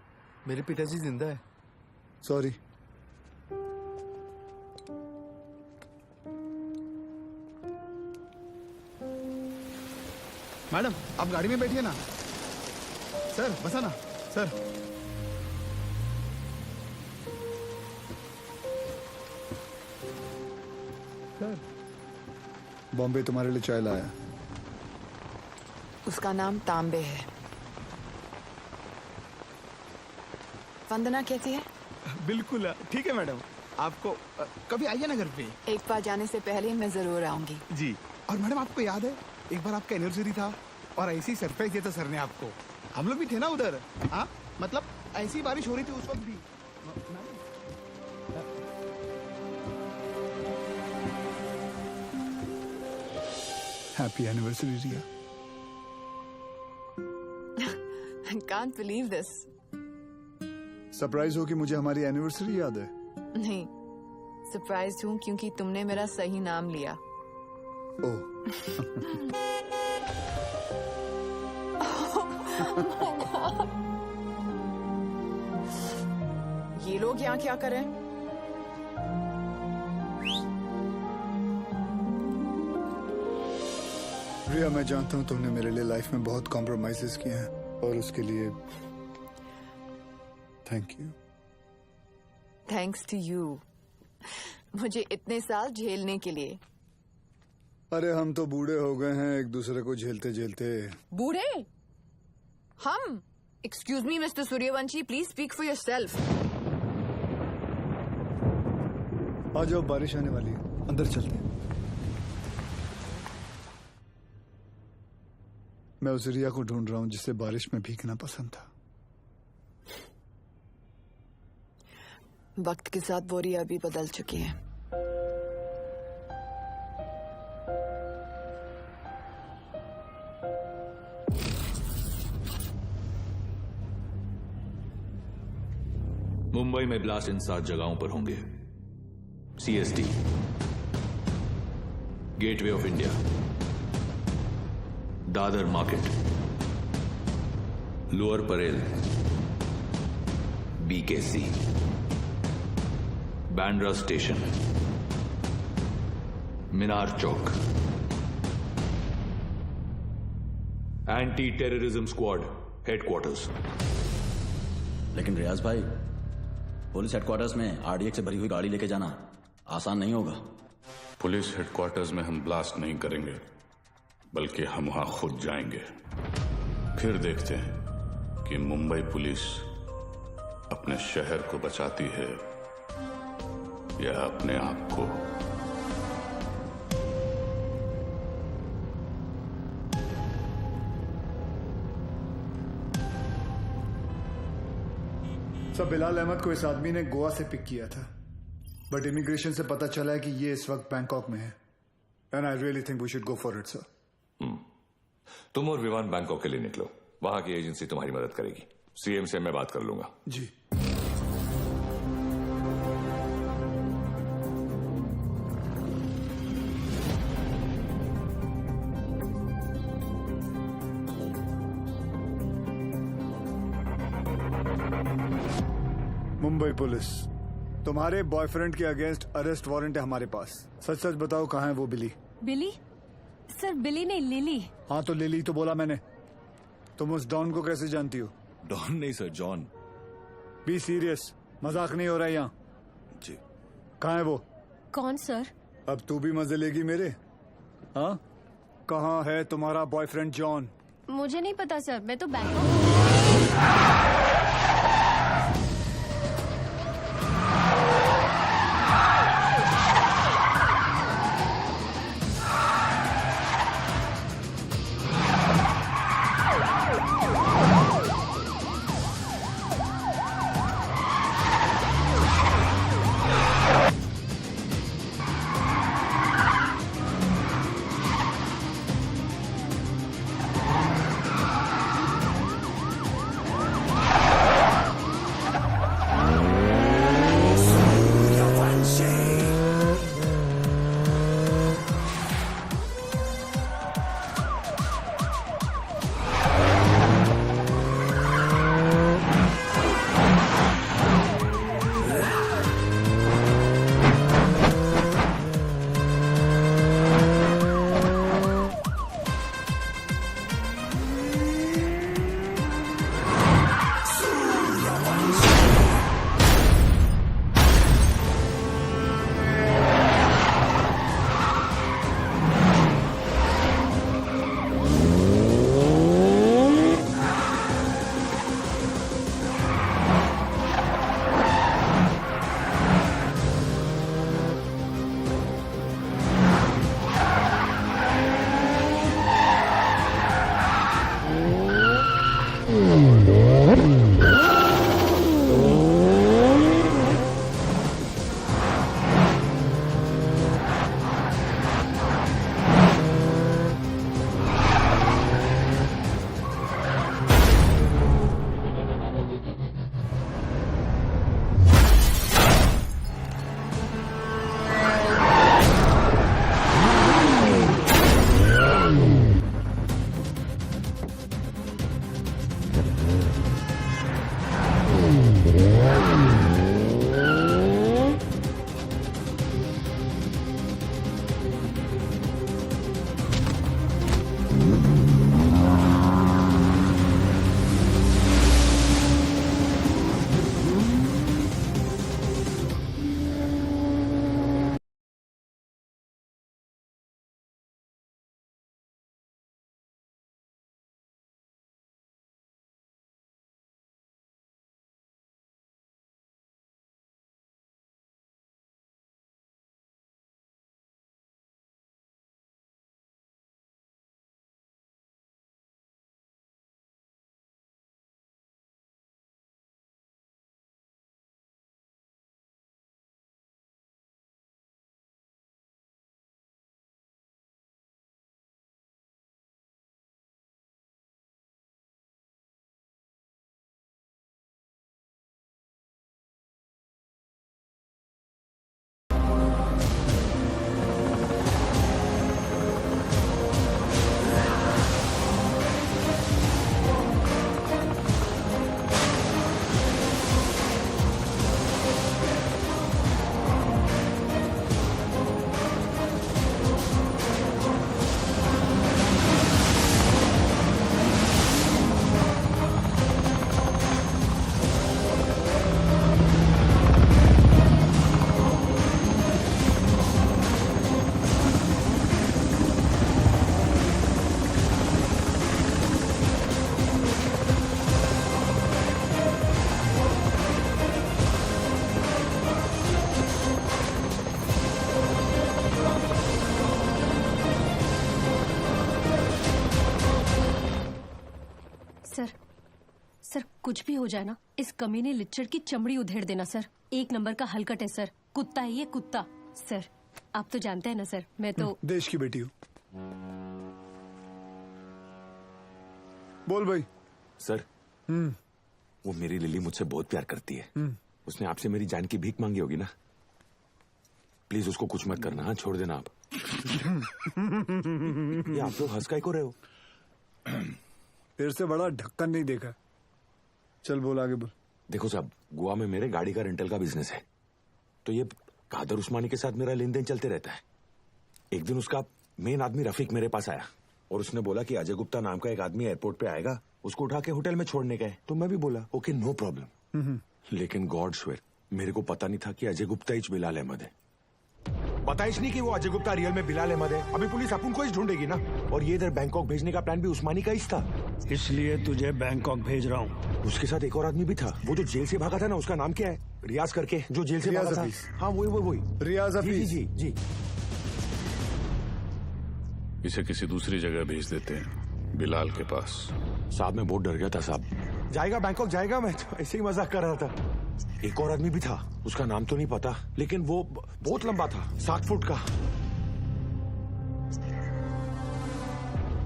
मेरे पिताजी जिंदा है। सॉरी। मैडम, आप गाड़ी में बैठिए ना। सर, बसा ना। सर, बॉम्बे तुम्हारे लिए चाय लाया। उसका नाम तांबे है। वंदना कैसी है? बिल्कुल ठीक है मैडम। आपको कभी आइए ना घर पे। एक बार जाने से पहले मैं जरूर आऊंगी। जी। और मैडम, आपको याद है एक बार आपका एनिवर्सरी था और ऐसी सरप्राइज दिया था सर ने आपको। हम लोग भी थे ना उधर। हाँ, मतलब ऐसी बारिश हो रही थी उस वक्त भी। Happy anniversary Riya. I can't believe this. Surprise हो कि मुझे हमारी एनिवर्सरी याद है? नहीं, सरप्राइज हूँ क्योंकि तुमने मेरा सही नाम लिया। ओह। ये लोग यहाँ क्या कर रहे हैं? रिया, मैं जानता हूँ तुमने मेरे लिए लाइफ में बहुत कॉम्प्रोमाइजेस किए हैं और उसके लिए thank you. Thanks to you, मुझे इतने साल झेलने के लिए। अरे हम तो बूढ़े हो गए हैं एक दूसरे को झेलते झेलते। बूढ़े? हम? Excuse me mister Suryavanshi, please speak for yourself. आ जाओ, बारिश आने वाली है, अंदर चलते हैं। मैं उस रिया को ढूंढ रहा हूं जिसे बारिश में भीगना पसंद था। वक्त के साथ वो रिया भी बदल चुकी है। मुंबई में ब्लास्ट इन 7 जगहों पर होंगे। CST, gateway of India, Dadar market, lower Parel, BKC, Bandra station, Minar Chowk. Anti terrorism squad headquarters. लेकिन रियाज भाई, पुलिस हेडक्वार्टर्स में RDX से भरी हुई गाड़ी लेके जाना आसान नहीं होगा। पुलिस हेडक्वार्टर्स में हम ब्लास्ट नहीं करेंगे, बल्कि हम वहां खुद जाएंगे। फिर देखते हैं कि मुंबई पुलिस अपने शहर को बचाती है या अपने आप को। सब बिलाल अहमद को इस आदमी ने गोवा से पिक किया था, बट इमिग्रेशन से पता चला है कि ये इस वक्त बैंकॉक में है। And I really think we should go for it sir. तुम और विवान बैंकॉक के लिए निकलो, वहां की एजेंसी तुम्हारी मदद करेगी। CM से मैं बात कर लूंगा। जी। मुंबई पुलिस, तुम्हारे बॉयफ्रेंड के अगेंस्ट अरेस्ट वारंट है हमारे पास। सच सच बताओ, कहाँ है वो बिली? बिली? सर बिली नहीं, लिली। हाँ तो लिली तो बोला मैंने। तुम उस डॉन को कैसे जानती हो? डॉन नहीं सर, जॉन। बी सीरियस, मजाक नहीं हो रहा है यहाँ। जी। कहाँ है वो? कौन सर? अब तू भी मजे लेगी मेरे? हाँ, कहाँ है तुम्हारा बॉयफ्रेंड जॉन? मुझे नहीं पता सर, मैं तो बैंकॉक। सर कुछ भी हो जाए ना, इस कमीने लिच्चड़ की चमड़ी उधेड़ देना सर। 1 नंबर का हलकट है सर, कुत्ता है ये कुत्ता। सर आप तो जानते हैं ना सर, मैं तो देश की बेटी हूँ। बोल भाई। सर वो मेरी लिली मुझसे बहुत प्यार करती है। उसने आपसे मेरी जान की भीख मांगी होगी ना। प्लीज उसको कुछ मत करना। हाँ, छोड़ देना आप। ये आप लोग हंस काहे को रहे हो? तेरे से बड़ा ढक्कन नहीं देखा। चल बोल, आगे बोल। देखो साहब, गोवा में मेरे गाड़ी का रेंटल का बिजनेस है, तो ये कादर उस्मानी के साथ मेरा लेन देन चलते रहता है। एक दिन उसका मेन आदमी रफीक मेरे पास आया और उसने बोला कि अजय गुप्ता नाम का एक आदमी एयरपोर्ट पे आएगा, उसको उठा के होटल में छोड़ने का है। तो मैं भी बोला ओके नो प्रॉब्लम। लेकिन गॉड स्वेयर, मेरे को पता नहीं था कि अजय गुप्ता ही बिलाल अहमद है। पता ही नहीं कि वो अजय गुप्ता रियल में बिलाल अहमद है। अभी पुलिस अपन को ही ढूंढेगी ना। और ये इधर बैंकॉक भेजने का प्लान भी उस्मानी का ही था। इसलिए तुझे बैंकॉक भेज रहा हूँ। उसके साथ एक और आदमी भी था, वो जो जेल से भागा था ना, उसका नाम क्या है? रियाज करके, जो जेल से भागा था। हाँ वही रियाज हफीज। जी। इसे किसी दूसरी जगह भेज देते हैं, बिलाल के पास। साहब मैं बहुत डर गया था साहब। जाएगा बैंकॉक जाएगा, मैं ऐसे ही मजाक कर रहा था। एक और आदमी भी था, उसका नाम तो नहीं पता, लेकिन वो बहुत लंबा था, 7 फुट का।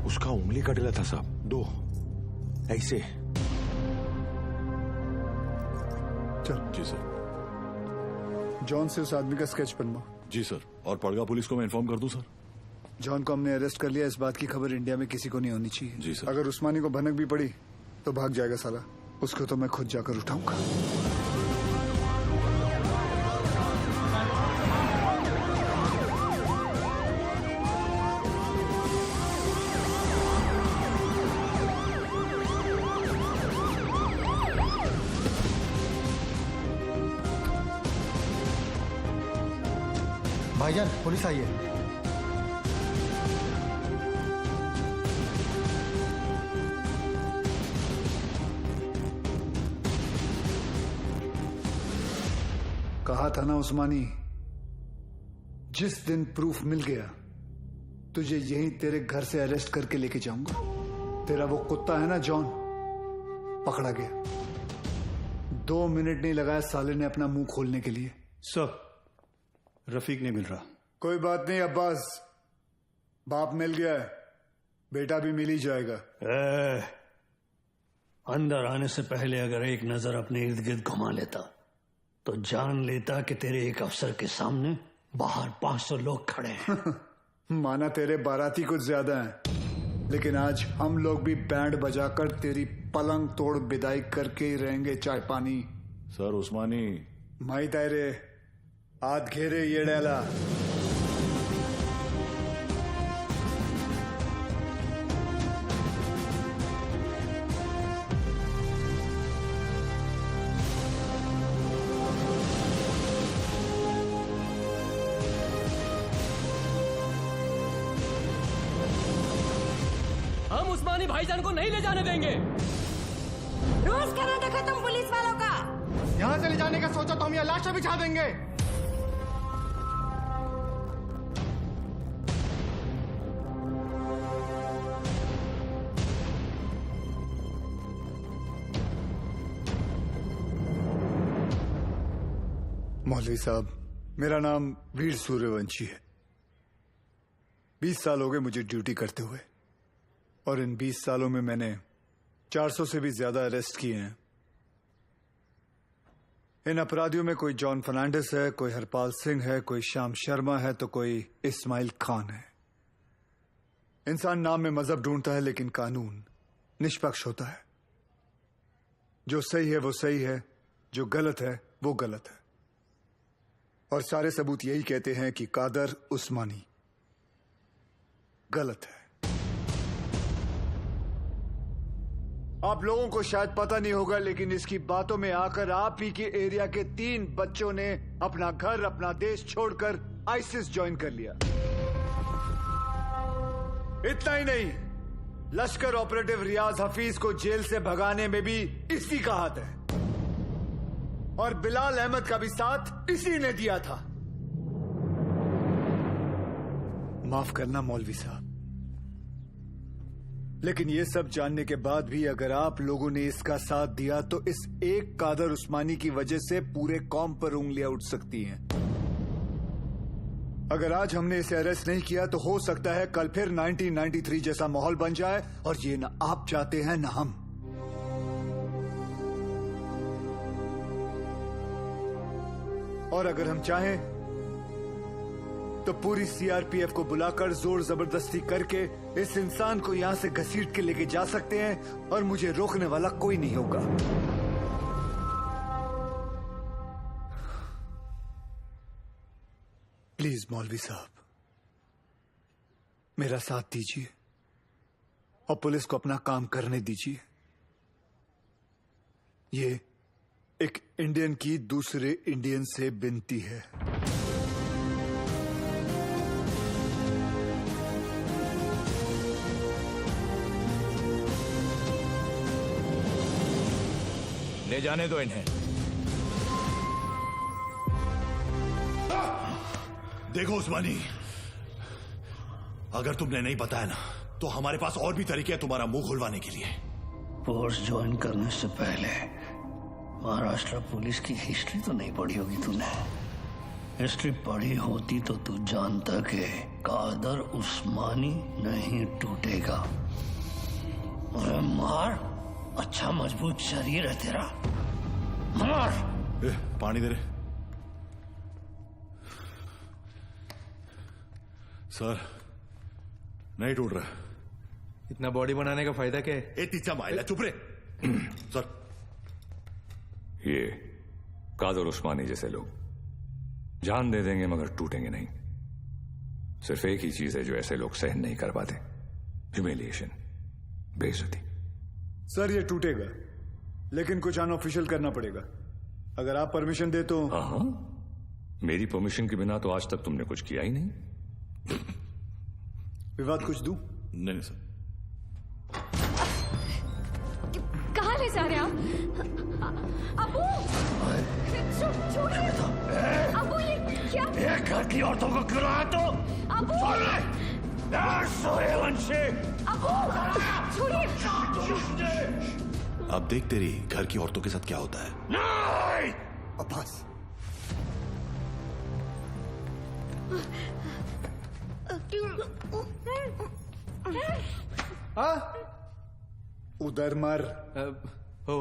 उसका उंगली कटेला था साहब, 2 ऐसे। चल। जी सर। जॉन से उस आदमी का स्केच बनवा। जी सर। और पड़गा पुलिस को मैं इन्फॉर्म कर दूं सर? जॉन को हमने अरेस्ट कर लिया, इस बात की खबर इंडिया में किसी को नहीं होनी चाहिए। जी सर। अगर उस्मानी को भनक भी पड़ी तो भाग जाएगा साला। उसको तो मैं खुद जाकर उठाऊंगा। भाईजान पुलिस आई है। कहा था ना उस्मानी, जिस दिन प्रूफ मिल गया तुझे यहीं तेरे घर से अरेस्ट करके लेके जाऊंगा। तेरा वो कुत्ता है ना जॉन, पकड़ा गया। 2 मिनट नहीं लगाया साले ने अपना मुंह खोलने के लिए। सर रफीक नहीं मिल रहा। कोई बात नहीं अब्बास, बाप मिल गया है, बेटा भी मिल ही जाएगा। अंदर आने से पहले अगर एक नजर अपने इर्द गिर्द घुमा लेता तो जान लेता कि तेरे एक अफसर के सामने बाहर 500 लोग खड़े हैं। माना तेरे बाराती कुछ ज्यादा हैं, लेकिन आज हम लोग भी बैंड बजाकर तेरी पलंग तोड़ विदाई करके ही रहेंगे। चाय पानी। सर उस्मानी माई तायरे हाथ घेरे ये डाला। हम उस्मानी भाईजान को नहीं ले जाने देंगे। रोज का नाटक खत्म पुलिस वालों का। यहाँ से ले जाने का सोचा तो हम यहाँ लाशें बिछा देंगे। मौलवी साहब, मेरा नाम वीर सूर्यवंशी है। 20 साल हो गए मुझे ड्यूटी करते हुए, और इन 20 सालों में मैंने 400 से भी ज्यादा अरेस्ट किए हैं। इन अपराधियों में कोई जॉन फर्नांडिस है, कोई हरपाल सिंह है, कोई श्याम शर्मा है, तो कोई इस्माइल खान है। इंसान नाम में मजहब ढूंढता है, लेकिन कानून निष्पक्ष होता है। जो सही है वो सही है, जो गलत है वो गलत है। और सारे सबूत यही कहते हैं कि कादर उस्मानी गलत है। आप लोगों को शायद पता नहीं होगा, लेकिन इसकी बातों में आकर आप ही के एरिया के 3 बच्चों ने अपना घर, अपना देश छोड़कर आईसिस ज्वाइन कर लिया। इतना ही नहीं, लश्कर ऑपरेटिव रियाज हफीज को जेल से भगाने में भी इसी का हाथ है, और बिलाल अहमद का भी साथ इसी ने दिया था। माफ करना मौलवी साहब, लेकिन ये सब जानने के बाद भी अगर आप लोगों ने इसका साथ दिया तो इस एक कादर उस्मानी की वजह से पूरे कौम पर उंगलियां उठ सकती हैं। अगर आज हमने इसे अरेस्ट नहीं किया तो हो सकता है कल फिर 1993 जैसा माहौल बन जाए, और ये ना आप चाहते हैं ना हम। और अगर हम चाहें तो पूरी सीआरपीएफ को बुलाकर जोर जबरदस्ती करके इस इंसान को यहां से घसीट के लेके जा सकते हैं, और मुझे रोकने वाला कोई नहीं होगा। प्लीज मौलवी साहब, मेरा साथ दीजिए और पुलिस को अपना काम करने दीजिए। ये एक इंडियन की दूसरे इंडियन से विनती है। ले जाने दो इन्हें। देखो उस्मानी, अगर तुमने नहीं बताया ना तो हमारे पास और भी तरीके हैं तुम्हारा मुंह खुलवाने के लिए। फोर्स ज्वाइन करने से पहले महाराष्ट्र पुलिस की हिस्ट्री तो नहीं पढ़ी होगी तूने। हिस्ट्री पढ़ी होती तो तू जानता कि कादर उस्मानी नहीं टूटेगा। अरे मार, अच्छा मजबूत शरीर है तेरा, मार। पानी दे रहे सर, नहीं टूट रहा। इतना बॉडी बनाने का फायदा क्या है? तीसरा माइल है, चुप रहे सर। ये कादर उस्मानी जैसे लोग जान दे देंगे मगर टूटेंगे नहीं। सिर्फ एक ही चीज है जो ऐसे लोग सहन नहीं कर पाते, ह्यूमिलिएशन, बेइज्जती। सर ये टूटेगा, लेकिन कुछ अनऑफिशियल करना पड़ेगा। अगर आप परमिशन दे तो। हाँ, मेरी परमिशन के बिना तो आज तक तुमने कुछ किया ही नहीं। विवाद कुछ दूं? नहीं सर। कहाँ ले जा रहे आप? अबू, छोड़िए। अबू ये क्या? ये घर की औरतों को क्यों लाया तू? अबू, सूर्यवंशी। अबू, छोड़िए। अब देख तेरी घर की औरतों के साथ क्या होता है। नहीं। अब्बास, उधर मर। हो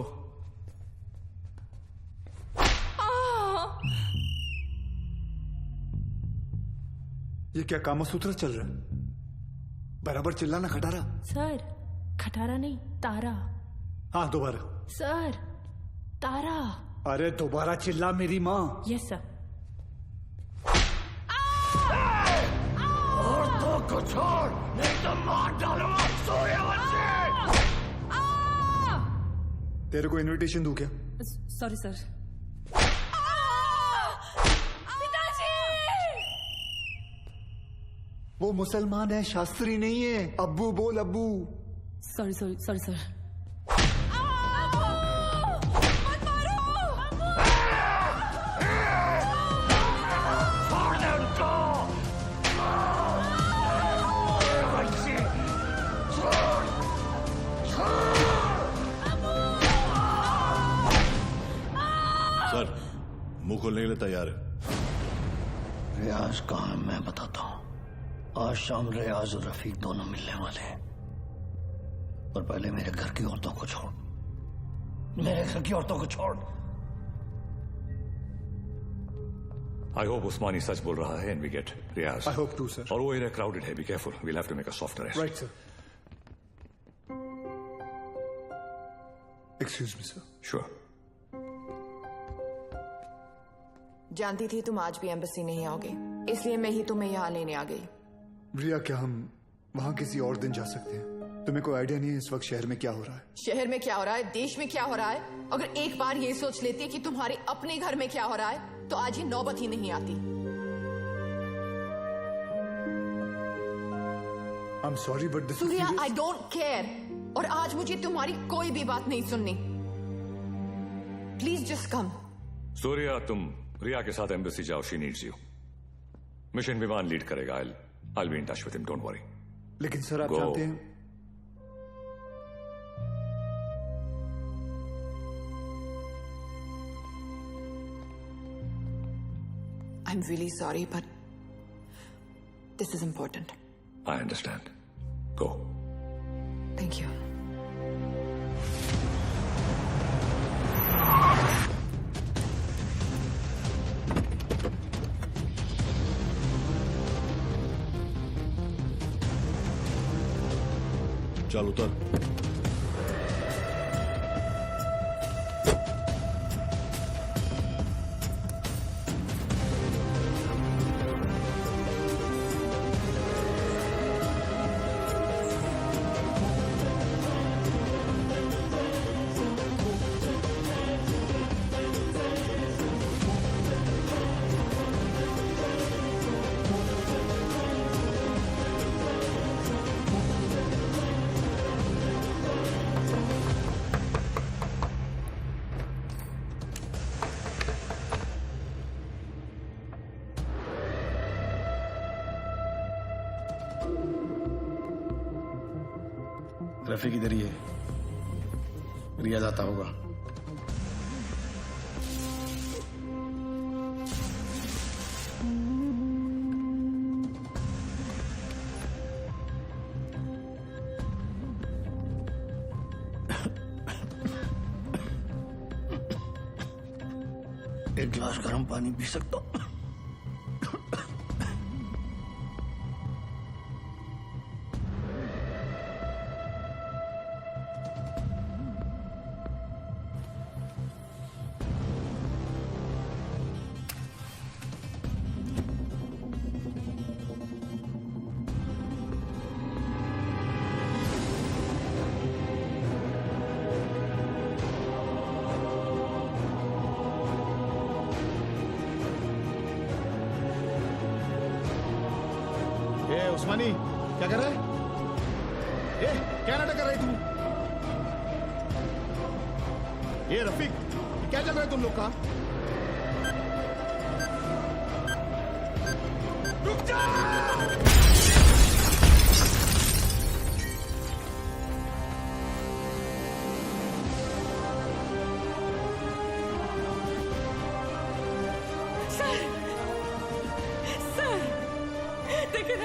ये क्या कामसूत्र चल रहा है? बराबर चिल्लाना खटारा। सर, खटारा नहीं, तारा। हाँ दोबारा। सर, तारा। अरे दोबारा चिल्ला मेरी माँ। Yes sir. औरतों को छोड़, नहीं तो मार डालूंगा सूर्यवंशी। तेरे को इनविटेशन दूं क्या? Sorry sir. वो मुसलमान है, शास्त्री नहीं है। अब्बू बोल, अब्बू। Sorry sorry sorry sir. Sir, मुंह खोलने के लिए तैयार है। रियाज कहाँ है मैं बताता हूँ। आज शाम रियाज और रफीक दोनों मिलने वाले हैं, पर पहले मेरे घर की औरतों को छोड़। मेरे घर की औरतों को छोड़। आई होप उस्मानी सच बोल रहा है and we get Riyaz. I hope too sir. और वो एरिया क्राउडेड है, be careful, we'll have to make a soft arrest. Right sir. Excuse me sir. Sure. जानती थी तुम आज भी एम्बेसी नहीं आओगे, इसलिए मैं ही तुम्हें यहाँ लेने आ गई। रिया, क्या हम वहाँ किसी और दिन जा सकते हैं? तुम्हें कोई आइडिया नहीं है इस वक्त शहर में क्या हो रहा है? शहर में क्या हो रहा है, देश में क्या हो रहा है? अगर एक बार ये सोच लेती कि तुम्हारे अपने घर में क्या हो रहा है तो आज ये नौबत ही नहीं आती। आई am sorry but this Surya, I don't care, और आज मुझे तुम्हारी कोई भी बात नहीं सुननी। Please just come. सूर्या, तुम रिया के साथ एम्बेसी जाओ, शी नीड्स यू। मिशन विमान लीड करेगा। I'll be in touch with him, don't worry. लेकिन सर आप Go. जानते हैं I'm really sorry, but this is important. I understand. Go. Thank you. चल उतर। रफीक इधर ही है, रियाज आता होगा। एक गिलास गर्म पानी पी सकता हूँ? उस्मानी क्या कर रहा है? क्या नाटक कर रही तू? ये रफीक, क्या चल रहा है तुम लोग का? रुक जा!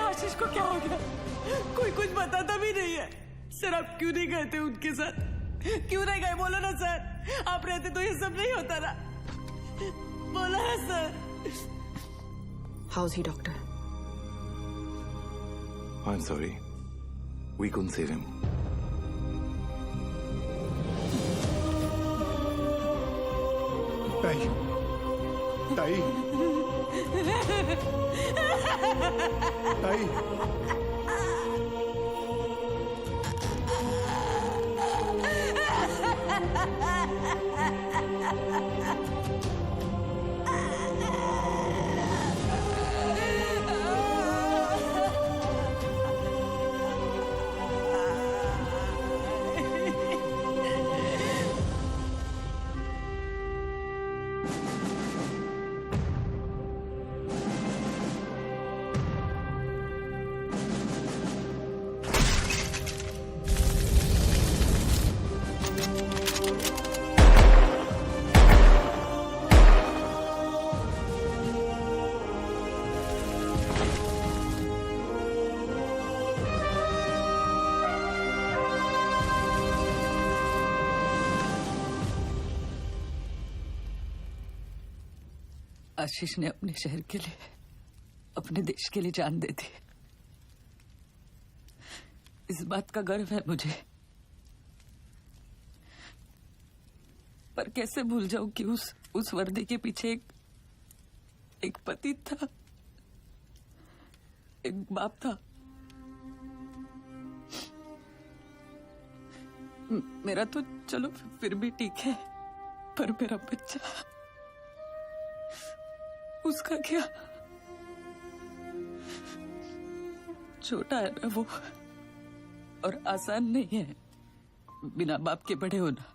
आशीष को क्या हो गया? कोई कुछ बताता भी नहीं है। सर आप क्यों नहीं गए थे उनके साथ? क्यों नहीं गए? बोलो ना सर, आप रहते तो ये सब नहीं होता ना। बोलो ना sir. How's he, doctor? I'm sorry. We couldn't save him. ताई, ताई, ताई, आशीष ने अपने शहर के लिए, अपने देश के लिए जान दे दी। इस बात का गर्व है मुझे। पर कैसे भूल जाऊं कि उस वर्दी के पीछे एक पति था, एक बाप था। मेरा तो चलो फिर भी ठीक है, पर मेरा बच्चा, उसका क्या? छोटा है ना वो, और आसान नहीं है बिना बाप के बड़े होना।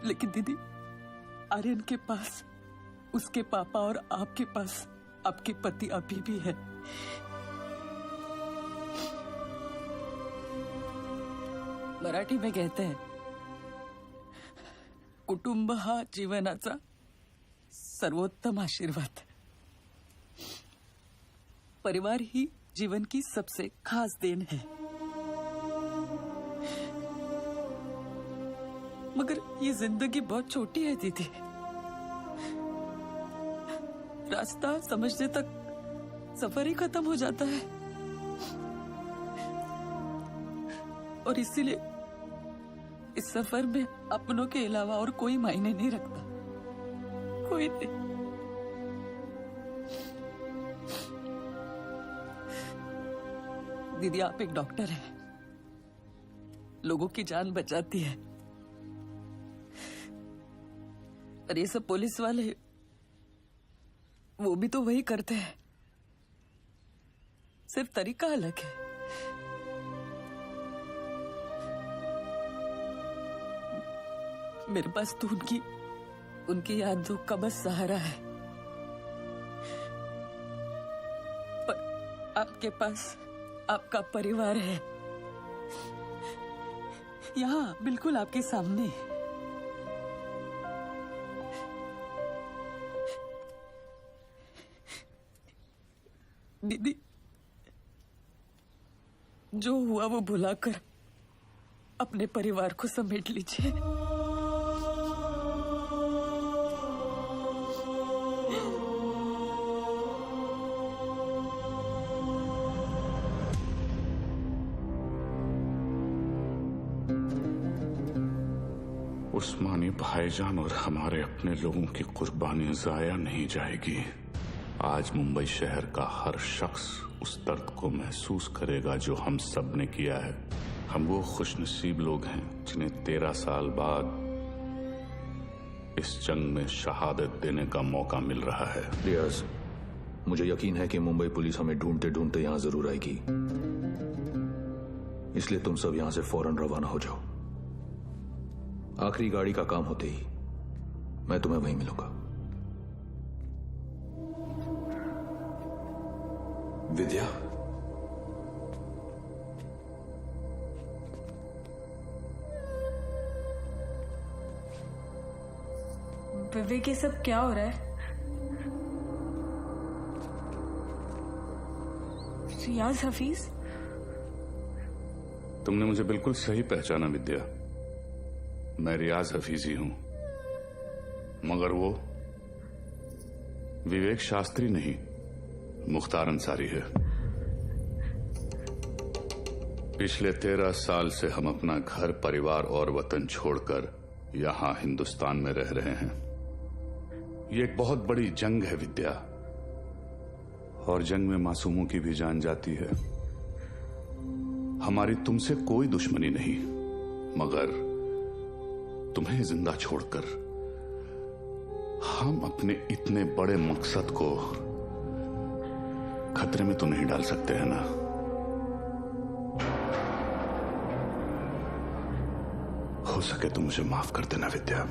लेकिन दीदी, आर्यन के पास उसके पापा और आपके पास आपके पति अभी भी है। मराठी में कहते हैं, कुटुंब हा जीवनाचा सर्वोत्तम आशीर्वाद। परिवार ही जीवन की सबसे खास देन है, मगर ये जिंदगी बहुत छोटी है दीदी। रास्ता समझने तक सफर ही खत्म हो जाता है, और इसीलिए इस सफर में अपनों के अलावा और कोई मायने नहीं रखता, कोई नहीं। दीदी आप एक डॉक्टर हैं, लोगों की जान बचाती है, और ये सब पुलिस वाले वो भी तो वही करते हैं, सिर्फ तरीका अलग है। मेरे पास तो उनकी यादों का बस सहारा है, पर आपके पास आपका परिवार है, यहाँ बिल्कुल आपके सामने। दीदी जो हुआ वो भुलाकर अपने परिवार को समेट लीजिए। उस्मानी भाईजान और हमारे अपने लोगों की कुर्बानी जाया नहीं जाएगी। आज मुंबई शहर का हर शख्स उस दर्द को महसूस करेगा जो हम सब ने किया है। हम वो खुशनसीब लोग हैं जिन्हें 13 साल बाद इस जंग में शहादत देने का मौका मिल रहा है। रियाज, मुझे यकीन है कि मुंबई पुलिस हमें ढूंढते ढूंढते यहाँ जरूर आएगी, इसलिए तुम सब यहाँ से फौरन रवाना हो जाओ। आखिरी गाड़ी का काम होते ही मैं तुम्हें वहीं मिलूंगा। विद्या, विवेक ये सब क्या हो रहा है? रियाज हफीज, तुमने मुझे बिल्कुल सही पहचाना विद्या। मैं रियाज हफीज ही हूं, मगर वो विवेक शास्त्री नहीं, मुख्तार अंसारी है। पिछले 13 साल से हम अपना घर परिवार और वतन छोड़कर यहां हिंदुस्तान में रह रहे हैं। ये एक बहुत बड़ी जंग है विद्या, और जंग में मासूमों की भी जान जाती है। हमारी तुमसे कोई दुश्मनी नहीं, मगर तुम्हें जिंदा छोड़कर हम अपने इतने बड़े मकसद को खतरे में तो नहीं डाल सकते हैं ना। हो सके तो मुझे माफ कर देना विद्या।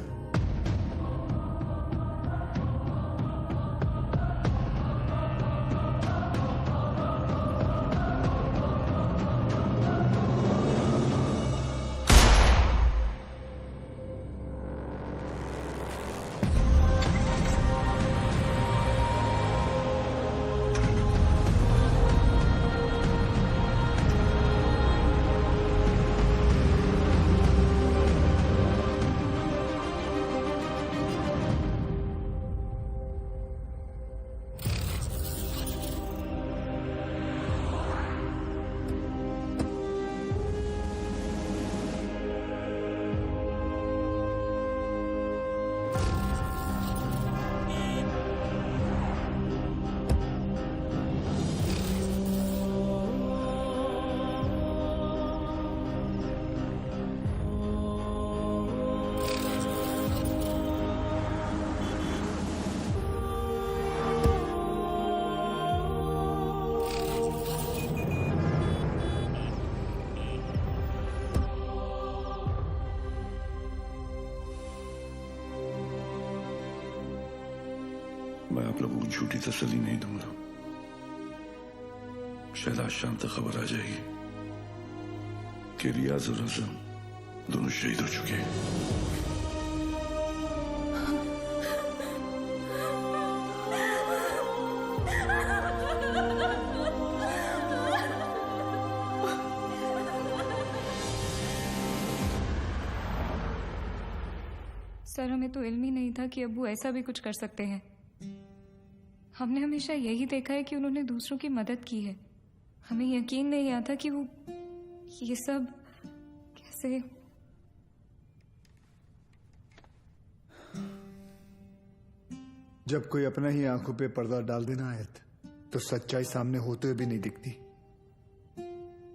मैं आप लोगों को झूठी तसल्ली नहीं दूंगा। शायद आज शाम तक खबर आ जाएगी कि रियाज और आजम दोनों शहीद हो चुके हैं। सर हमें तो इल्म ही नहीं था कि अब्बू ऐसा भी कुछ कर सकते हैं। हमने हमेशा यही देखा है कि उन्होंने दूसरों की मदद की है। हमें यकीन नहीं आता कि वो ये सब कैसे। जब कोई अपना ही आंखों पे पर्दा डाल देना आयत, तो सच्चाई सामने होते हुए भी नहीं दिखती।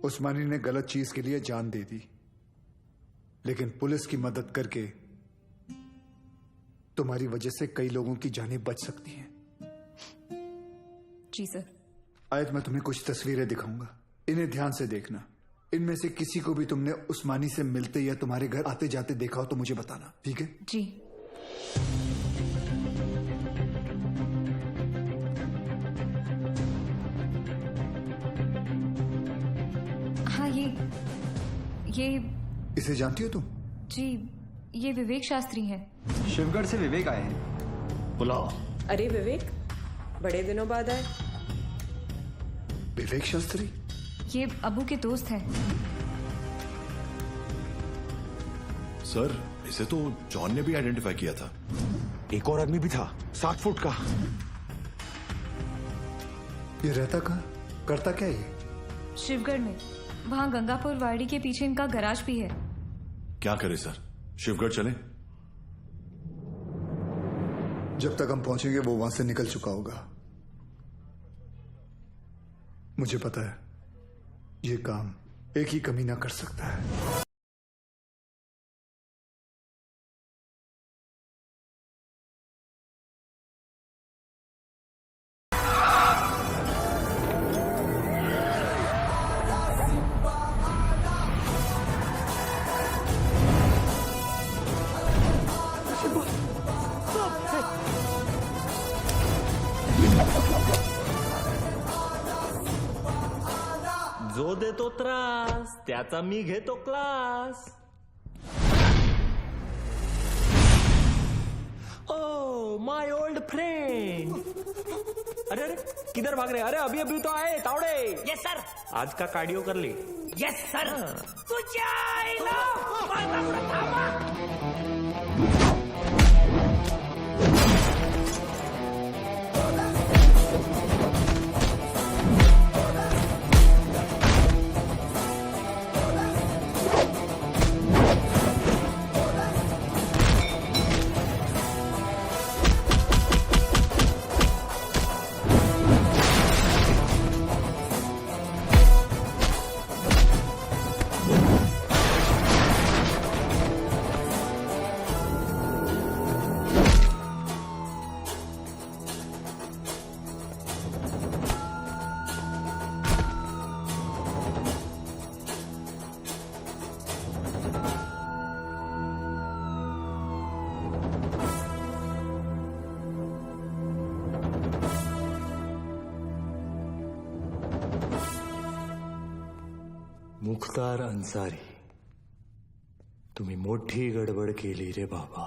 उस्मानी ने गलत चीज के लिए जान दे दी, लेकिन पुलिस की मदद करके तुम्हारी वजह से कई लोगों की जानें बच सकती हैं। जी सर। आयत, मैं तुम्हें कुछ तस्वीरें दिखाऊंगा, इन्हें ध्यान से देखना। इनमें से किसी को भी तुमने उस्मानी से मिलते या तुम्हारे घर आते जाते देखा हो तो मुझे बताना, ठीक है? जी। हाँ, ये इसे जानती हो तुम? जी, ये विवेक शास्त्री हैं। शिवगढ़ से विवेक आए हैं। बुलाओ। अरे विवेक, बड़े दिनों बाद आए। विवेक शास्त्री? ये अबू के दोस्त हैं। सर, इसे तो जॉन ने भी आइडेंटिफाई किया था। एक और आदमी भी था, 7 फुट का। ये रहता कहाँ, करता क्या ये? शिवगढ़ में, वहाँ गंगापुर वाड़ी के पीछे इनका गैराज भी है। क्या करे सर, शिवगढ़ चलें? जब तक हम पहुंचेंगे वो वहां से निकल चुका होगा। मुझे पता है ये काम एक ही कमीना कर सकता है। जो देतो त्रास त्याचा मी घेतो class. Oh my old friend. अरे अरे किधर भाग रहे? अरे अभी अभी तो आए तावड़े। Yes sir. आज का कार्डियो कर ली? Yes sir. मुख्तार अन्सारी, तुम्ही मोठी गडबड केली रे बाबा।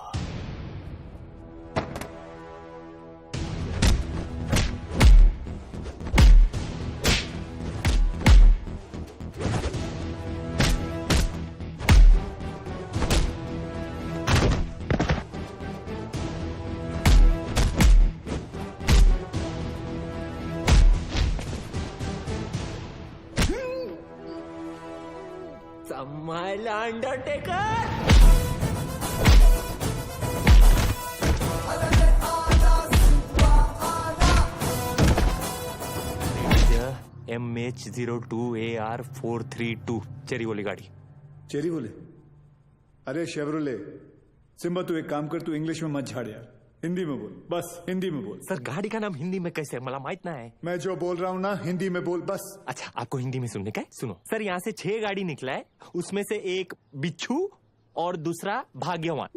समायला अंडरटेकर। MH02AR432 चेरी बोली गाड़ी। चेरी बोले? अरे शेवरोले, सिम्बा तू एक काम कर, तू इंग्लिश में मत झाड़ यार, हिंदी में बोल, बस हिंदी में बोल। सर गाड़ी का नाम हिंदी में कैसे, मला माहित ना है। मैं जो बोल रहा हूँ ना हिंदी में बोल बस। अच्छा आपको हिंदी में सुनने का है? सुनो सर, यहाँ से 6 गाड़ी निकला है, उसमें से एक बिच्छू और दूसरा भाग्यवान।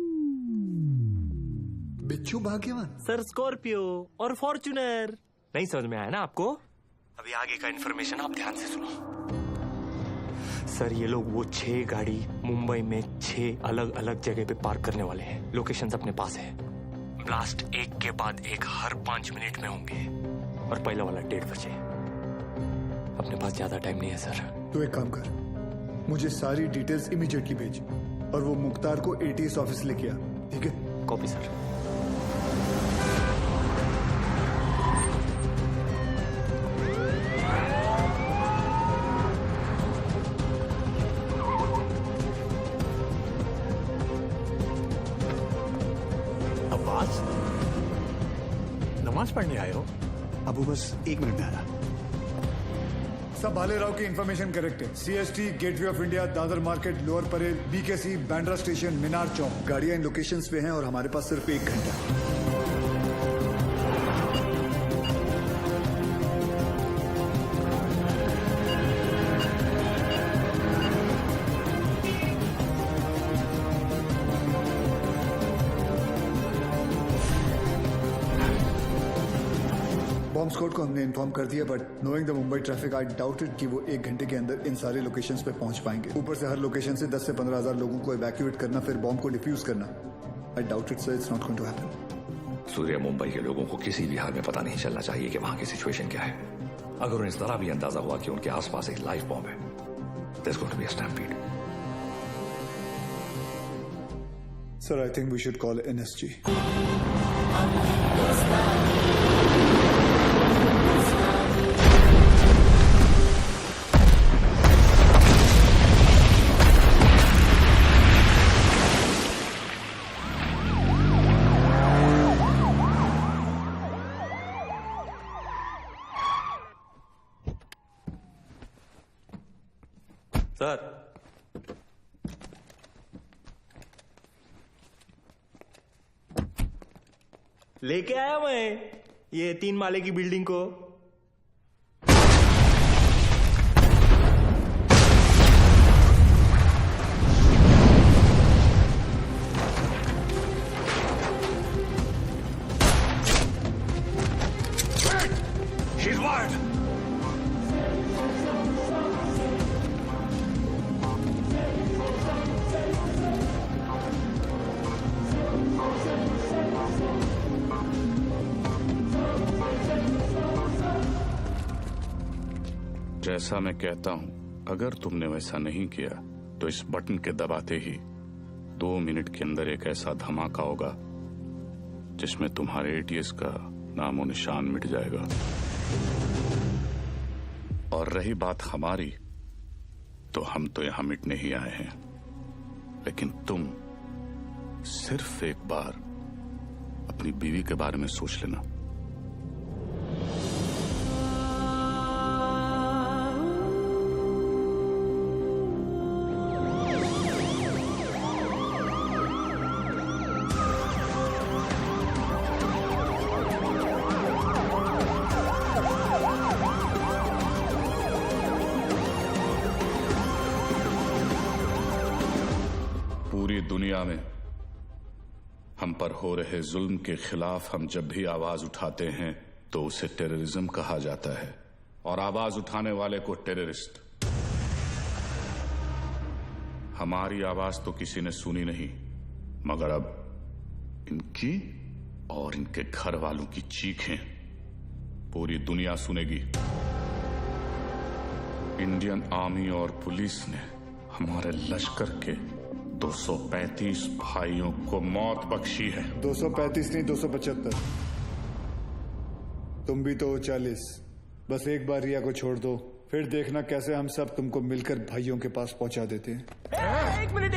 बिच्छू भाग्यवान? सर स्कॉर्पियो और फॉर्च्यूनर। नहीं समझ में आया ना आपको? अभी आगे का इन्फॉर्मेशन आप ध्यान से सुनो। सर ये लोग वो 6 गाड़ी मुंबई में 6 अलग अलग जगह पे पार्क करने वाले हैं। लोकेशंस अपने पास है। ब्लास्ट एक के बाद एक हर 5 मिनट में होंगे और पहला वाला 1:30 बजे। अपने पास ज्यादा टाइम नहीं है सर। तू एक काम कर, मुझे सारी डिटेल्स इमीडिएटली भेज और वो मुख्तार को ATS ऑफिस लेके आ, ठीक है? Copy sir. अब्बास, नमाज पढ़ने आए हो? अबू बस 1 मिनट में आया। सब भाले राव की इंफॉर्मेशन करेक्ट है। CST, gateway of India, Dadar market, lower Parel, BKC, Bandra station, Minar Chowk, गाड़ियां इन लोकेशंस पे हैं और हमारे पास सिर्फ 1 घंटा। बॉम्ब स्क्वाड को हमने इन्फॉर्म कर दिया, but knowing the Mumbai traffic I doubted कि वो 1 घंटे के अंदर इन सारे लोकेशंस पे पहुंच पाएंगे। ऊपर से हर लोकेशन से 10 से 15 हजार लोगों को इवैक्यूएट करना, फिर बॉम्ब को डिफ्यूज करना। I doubt it sir, it's not going to happen. Surya, Mumbai के लोगों को किसी भी हाल में पता नहीं चलना चाहिए कि वहां की सिचुएशन क्या है। अगर उन्हें इस तरह भी अंदाजा हुआ कि उनके आसपास एक लाइव बॉम्ब है, there's going to be a stampede. Sir, I think we should call NSG. Sir, लेके आया मैं ये 3 माले की बिल्डिंग को। She's wired. जैसा मैं कहता हूं, अगर तुमने वैसा नहीं किया तो इस बटन के दबाते ही 2 मिनट के अंदर एक ऐसा धमाका होगा जिसमें तुम्हारे एटीएस का नामो निशान मिट जाएगा। और रही बात हमारी, तो हम तो यहां मिटने ही आए हैं, लेकिन तुम सिर्फ एक बार अपनी बीवी के बारे में सोच लेना। पूरी दुनिया में हम पर हो रहे जुल्म के खिलाफ हम जब भी आवाज उठाते हैं तो उसे टेररिज्म कहा जाता है, और आवाज उठाने वाले को टेररिस्ट। हमारी आवाज तो किसी ने सुनी नहीं, मगर अब इनकी और इनके घर वालों की चीखें पूरी दुनिया सुनेगी। इंडियन आर्मी और पुलिस ने हमारे लश्कर के 235 भाइयों को मौत बख्शी है। 235 नहीं, 275। तुम भी तो 40। बस एक बार रिया को छोड़ दो, फिर देखना कैसे हम सब तुमको मिलकर भाइयों के पास पहुंचा देते हैं। एक मिनट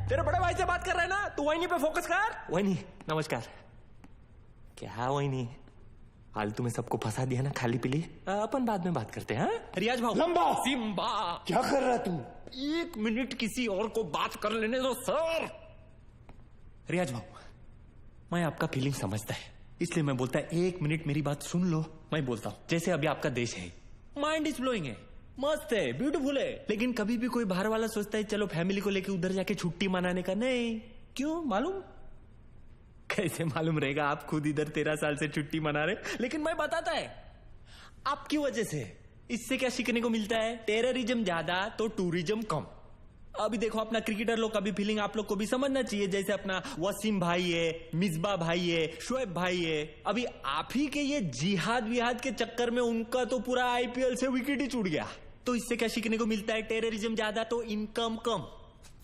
तेरे बड़े भाई से बात कर रहे हैं ना, तू वही पे फोकस कर। वही नमस्कार। क्या वही फालतू में सबको फंसा दिया ना, खाली पीली। अपन बाद में बात करते हैं। रियाज भाऊ, लंबा सिम्बा, क्या कर रहा तू? 1 मिनट किसी और को बात कर लेने दो सर। रियाज भाऊ, मैं आपका फीलिंग समझता है, इसलिए मैं बोलता है 1 मिनट मेरी बात सुन लो। मैं बोलता हूँ, जैसे अभी आपका देश है, माइंड इज ब्लोइंग है, मस्त है, ब्यूटीफुल है, लेकिन कभी भी कोई बाहर वाला सोचता है चलो फैमिली को लेके उधर जाके छुट्टी मनाने का। नहीं, क्यों मालूम? कैसे मालूम रहेगा? आप खुद इधर 13 साल से छुट्टी मना रहे, लेकिन मैं बताता है आपकी वजह से। इससे क्या सीखने को मिलता है? टेररिज्म ज्यादा तो टूरिज्म कम। अभी देखो अपना क्रिकेटर लोग का भी फीलिंग आप लोग को भी समझना चाहिए। जैसे अपना वसीम भाई है, मिसबा भाई है, शोएब भाई है, अभी आप ही के ये जिहाद विहाद के चक्कर में उनका तो पूरा आईपीएल से विकेट ही छूट गया। तो इससे क्या सीखने को मिलता है? टेररिज्म ज्यादा तो इनकम कम।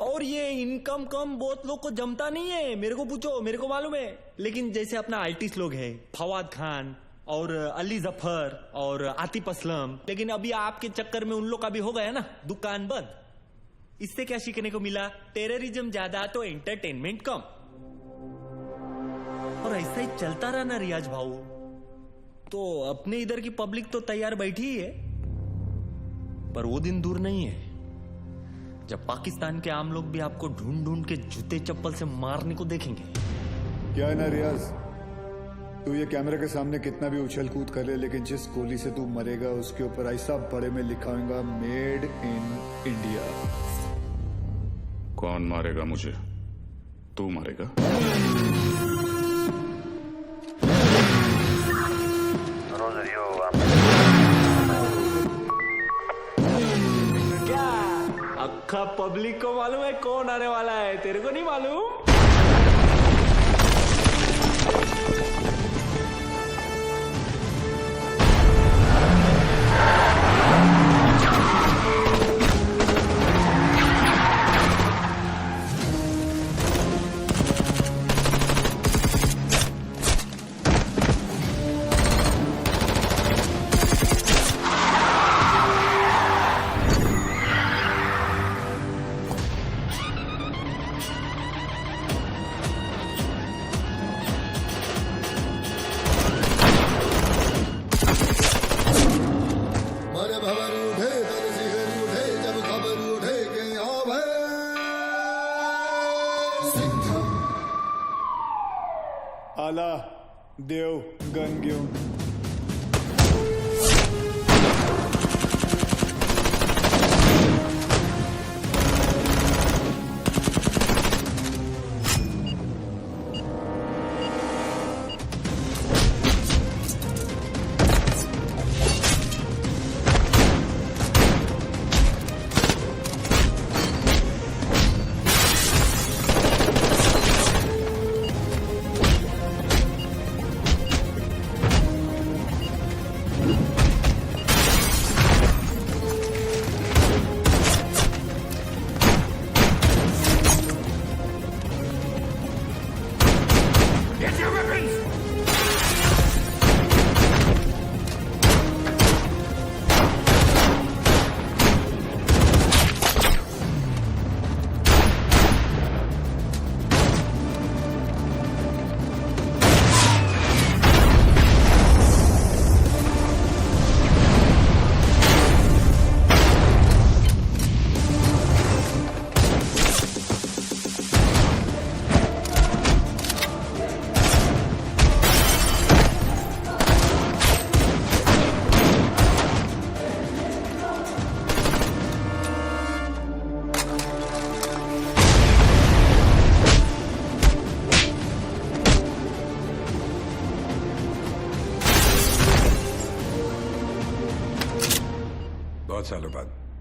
और ये इनकम कम बहुत लोग को जमता नहीं है, मेरे को पूछो, मेरे को मालूम है। लेकिन जैसे अपना आर्टिस्ट लोग हैं, फवाद खान और अली जफर और आतिफ असलम, लेकिन अभी आपके चक्कर में उन लोग का भी हो गया ना दुकान बंद। इससे क्या सीखने को मिला? टेररिज्म ज्यादा तो एंटरटेनमेंट कम। और ऐसा ही चलता रहा ना रियाज भाऊ, तो अपने इधर की पब्लिक तो तैयार बैठी ही है। पर वो दिन दूर नहीं है जब पाकिस्तान के आम लोग भी आपको ढूंढ ढूंढ के जूते चप्पल से मारने को देखेंगे। क्या है ना रियाज, तू ये कैमरे के सामने कितना भी उछल कूद कर ले, लेकिन जिस गोली से तू मरेगा उसके ऊपर ऐसा बड़े में लिखा होगा मेड इन इंडिया। कौन मारेगा मुझे? तू मारेगा? क्या अक्खा पब्लिक को मालूम है कौन आने वाला है, तेरे को नहीं मालूम? आला देव गन घेऊन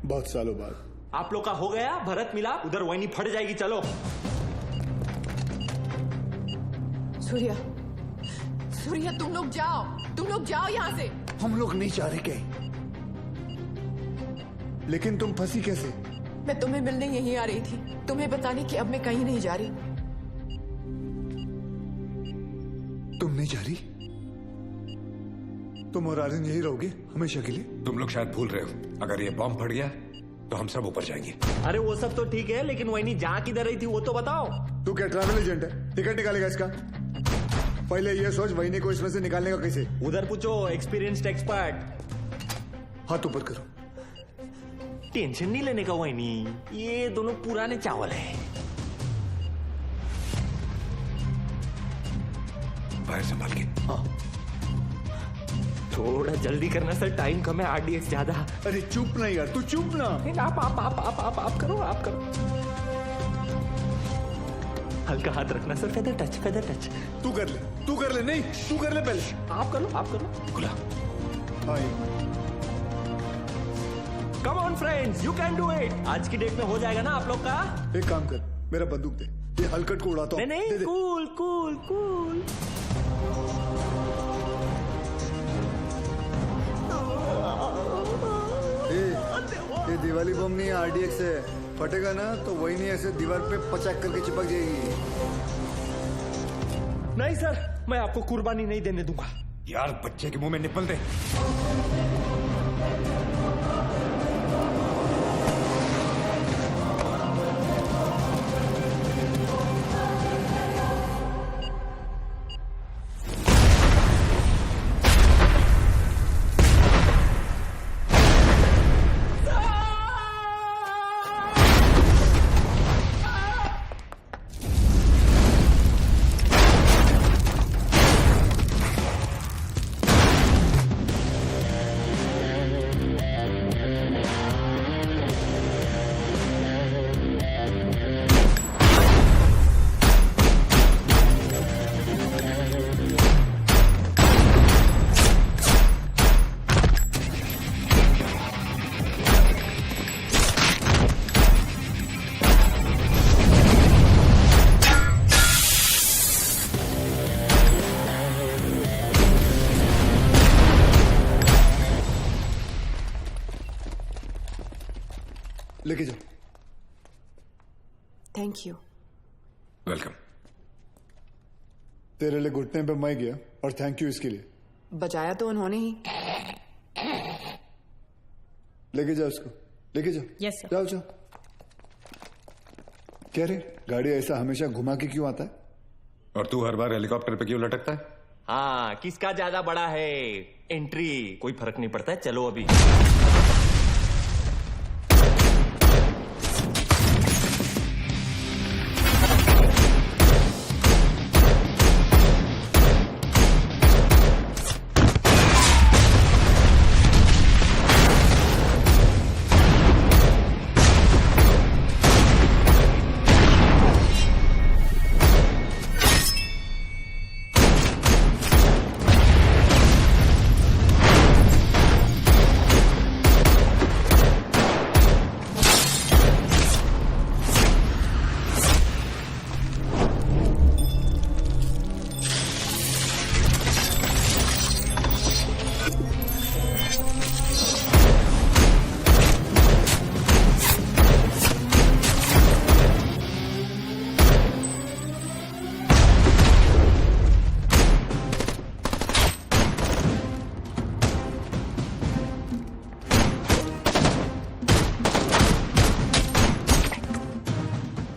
बहुत सालों बाद आप लोग का हो गया भरत मिलाप, उधर वही फट जाएगी। चलो सूर्या, सूर्या तुम लोग जाओ यहाँ से। हम लोग नहीं जा रहे कहीं, लेकिन तुम फंसी कैसे? मैं तुम्हें मिलने यहीं आ रही थी, तुम्हें बताने कि अब मैं कहीं नहीं जा रही। तुम नहीं जा रही? तुम और आर्यन यही रहोगे हमेशा के लिए? तुम लोग शायद भूल रहे हो, अगर ये बॉम्ब फट गया तो हम सब ऊपर जाएंगे। अरे वो सब तो ठीक है, लेकिन वही जहाँ किधर रही थी वो तो बताओ। तू क्या ट्रैवल एजेंट है? टिकट निकालेगा इसका? पहले ये सोच वहीनी को इसमें से निकालने का कैसे। उधर पूछो एक्सपीरियंस्ड एक्सपर्ट। हाथ ऊपर करो। टेंशन नहीं लेने का वहीनी, ये दोनों पुराने चावल है। बाहर संभाल के। थोड़ा जल्दी करना सर, टाइम कम है, आरडीएक्स ज्यादा। अरे चुप ना यार, तू चुप ना। आप करो। हल्का हाथ रखना सर, फेदर टच। तू कर ले, नहीं तू कर ले पहले। आप करो। खुला। Come on friends, you can do it. आज की डेट में हो जाएगा ना आप लोग का। एक काम कर, मेरा बंदूक दे, ये हलकट को उड़ाता हूँ। नहीं, कूल। ये दिवाली बम नहीं है, आरडीएक्स है। फटेगा ना तो वही नहीं ऐसे दीवार पे पचाक करके चिपक जाएगी। नहीं सर, मैं आपको कुर्बानी नहीं देने दूंगा। यार बच्चे के मुंह में निपल दे। लेके जाओ। Thank you. वेलकम। तेरे लिए घुटने पे मैं गया और थैंक यू इसके लिए। बजाया तो उन्होंने ही। लेके जाओ उसको, लेके जाओ। Yes sir. जाओ जाओ। क्या रे, गाड़ी ऐसा हमेशा घुमा के क्यों आता है? और तू हर बार हेलीकॉप्टर पे क्यों लटकता है? हाँ, किसका ज्यादा बड़ा है एंट्री, कोई फर्क नहीं पड़ता है। चलो अभी।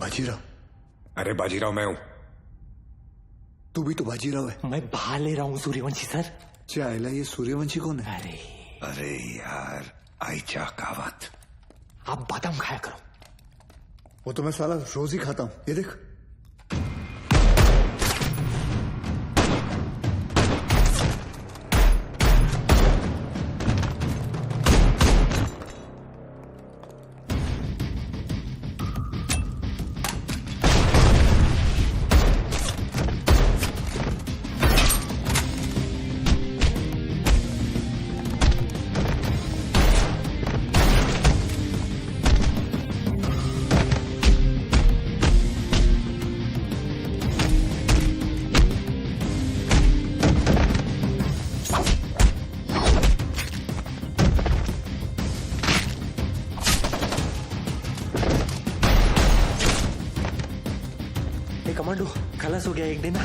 बाजीराव? अरे बाजीराव मैं हूं। तू भी तो बाजीराव है। मैं बहा ले रहा हूँ सूर्यवंशी सर। चाइला, ये सूर्यवंशी कौन है? अरे यार, आयचा कावत। आप बादाम खाया करो। वो तो मैं साला रोज ही खाता हूं, ये देख। कमांडो, खलास हो गया एक दिन।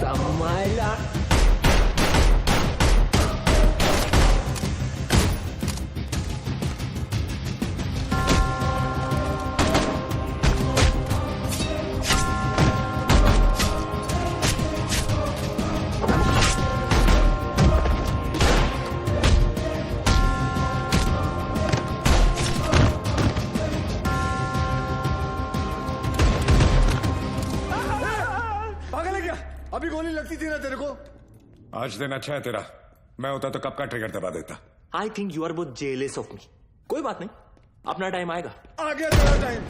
संभाला। अभी गोली लगती थी ना तेरे को। आज दिन अच्छा है तेरा, मैं होता तो कब का ट्रिगर दबा देता। I think you are both jealous of me. कोई बात नहीं, अपना टाइम आएगा। आ गया तेरा टाइम।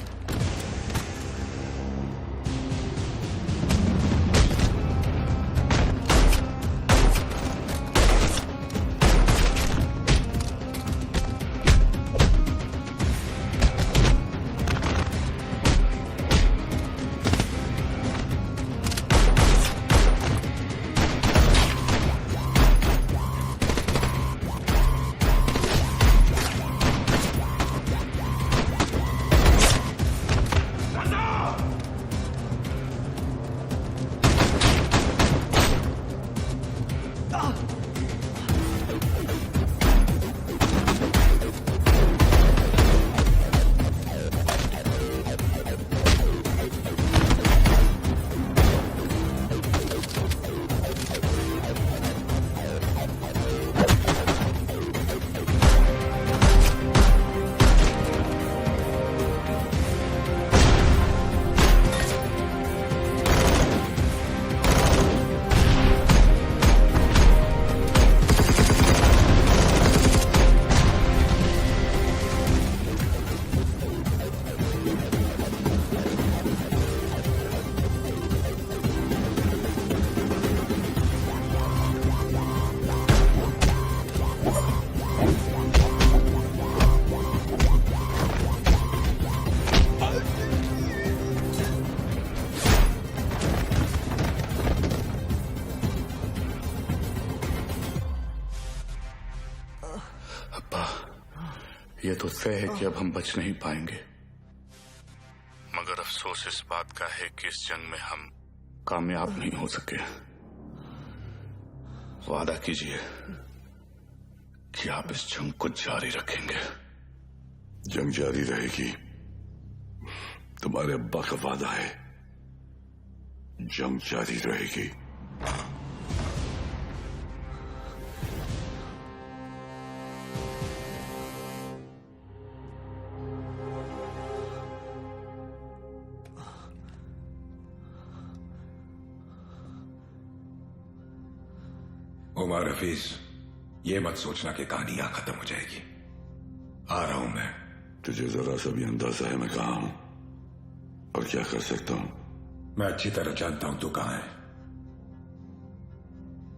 ये तो तय है कि अब हम बच नहीं पाएंगे, मगर अफसोस इस बात का है कि इस जंग में हम कामयाब नहीं हो सके। वादा कीजिए कि आप इस जंग को जारी रखेंगे। जंग जारी रहेगी, तुम्हारे अब्बा का वादा है। जंग जारी रहेगी। उमर हफीज, ये मत सोचना कि कहानी यहां खत्म हो जाएगी। आ रहा हूं मैं। तुझे जरा सा भी अंदाजा है मैं कहां हूं और क्या कर सकता हूं? मैं अच्छी तरह जानता हूं तू कहां है।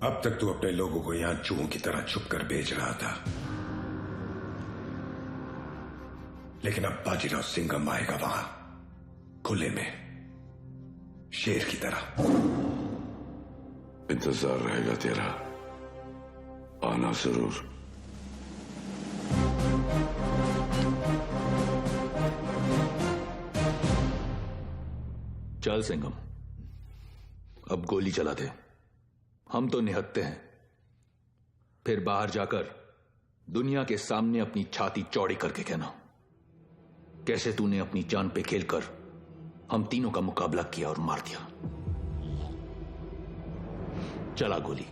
अब तक तू अपने लोगों को यहां चूहों की तरह छुप कर बेच रहा था, लेकिन अब बाजीराव सिंघम आएगा वहां खुले में, शेर की तरह। इंतजार रहेगा तेरा, आना जरूर। चल सिंघम, अब गोली चला दे। हम तो निहत्ते हैं, फिर बाहर जाकर दुनिया के सामने अपनी छाती चौड़ी करके कहना कैसे तूने अपनी जान पे खेलकर हम तीनों का मुकाबला किया और मार दिया। चला गोली।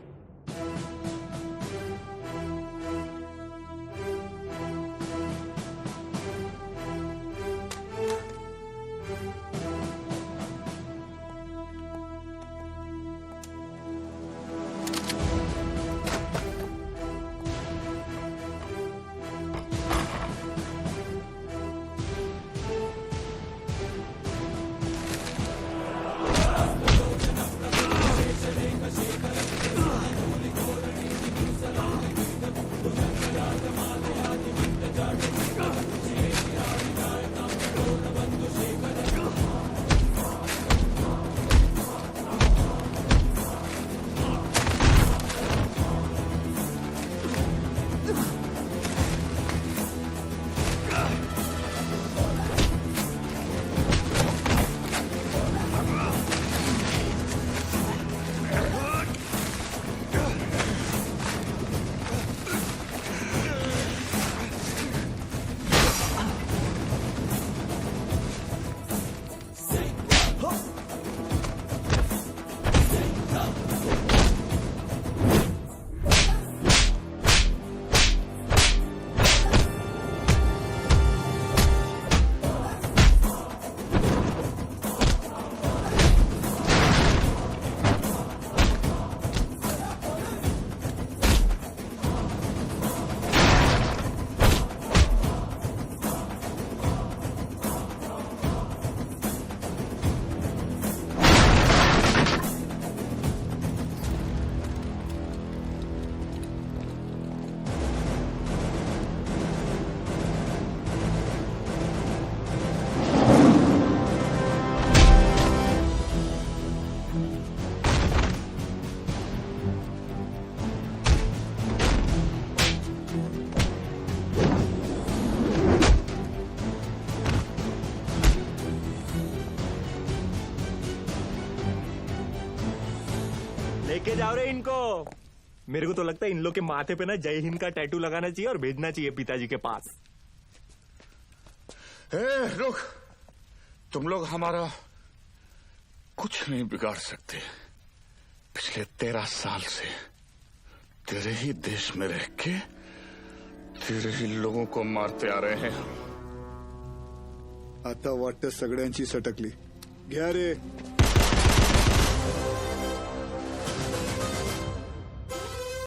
लेके जाओ रे इनको। मेरे को तो लगता है इन लोग के माथे पे ना जय हिंद का टैटू लगाना चाहिए और भेजना चाहिए पिताजी के पास। रुक, तुम लोग हमारा कुछ नहीं बिगाड़ सकते। पिछले 13 साल से तेरे ही देश में रह के तेरे ही लोगों को मारते आ रहे हैं। आता वाटतं सगळ्यांची सटकली। घ्या रे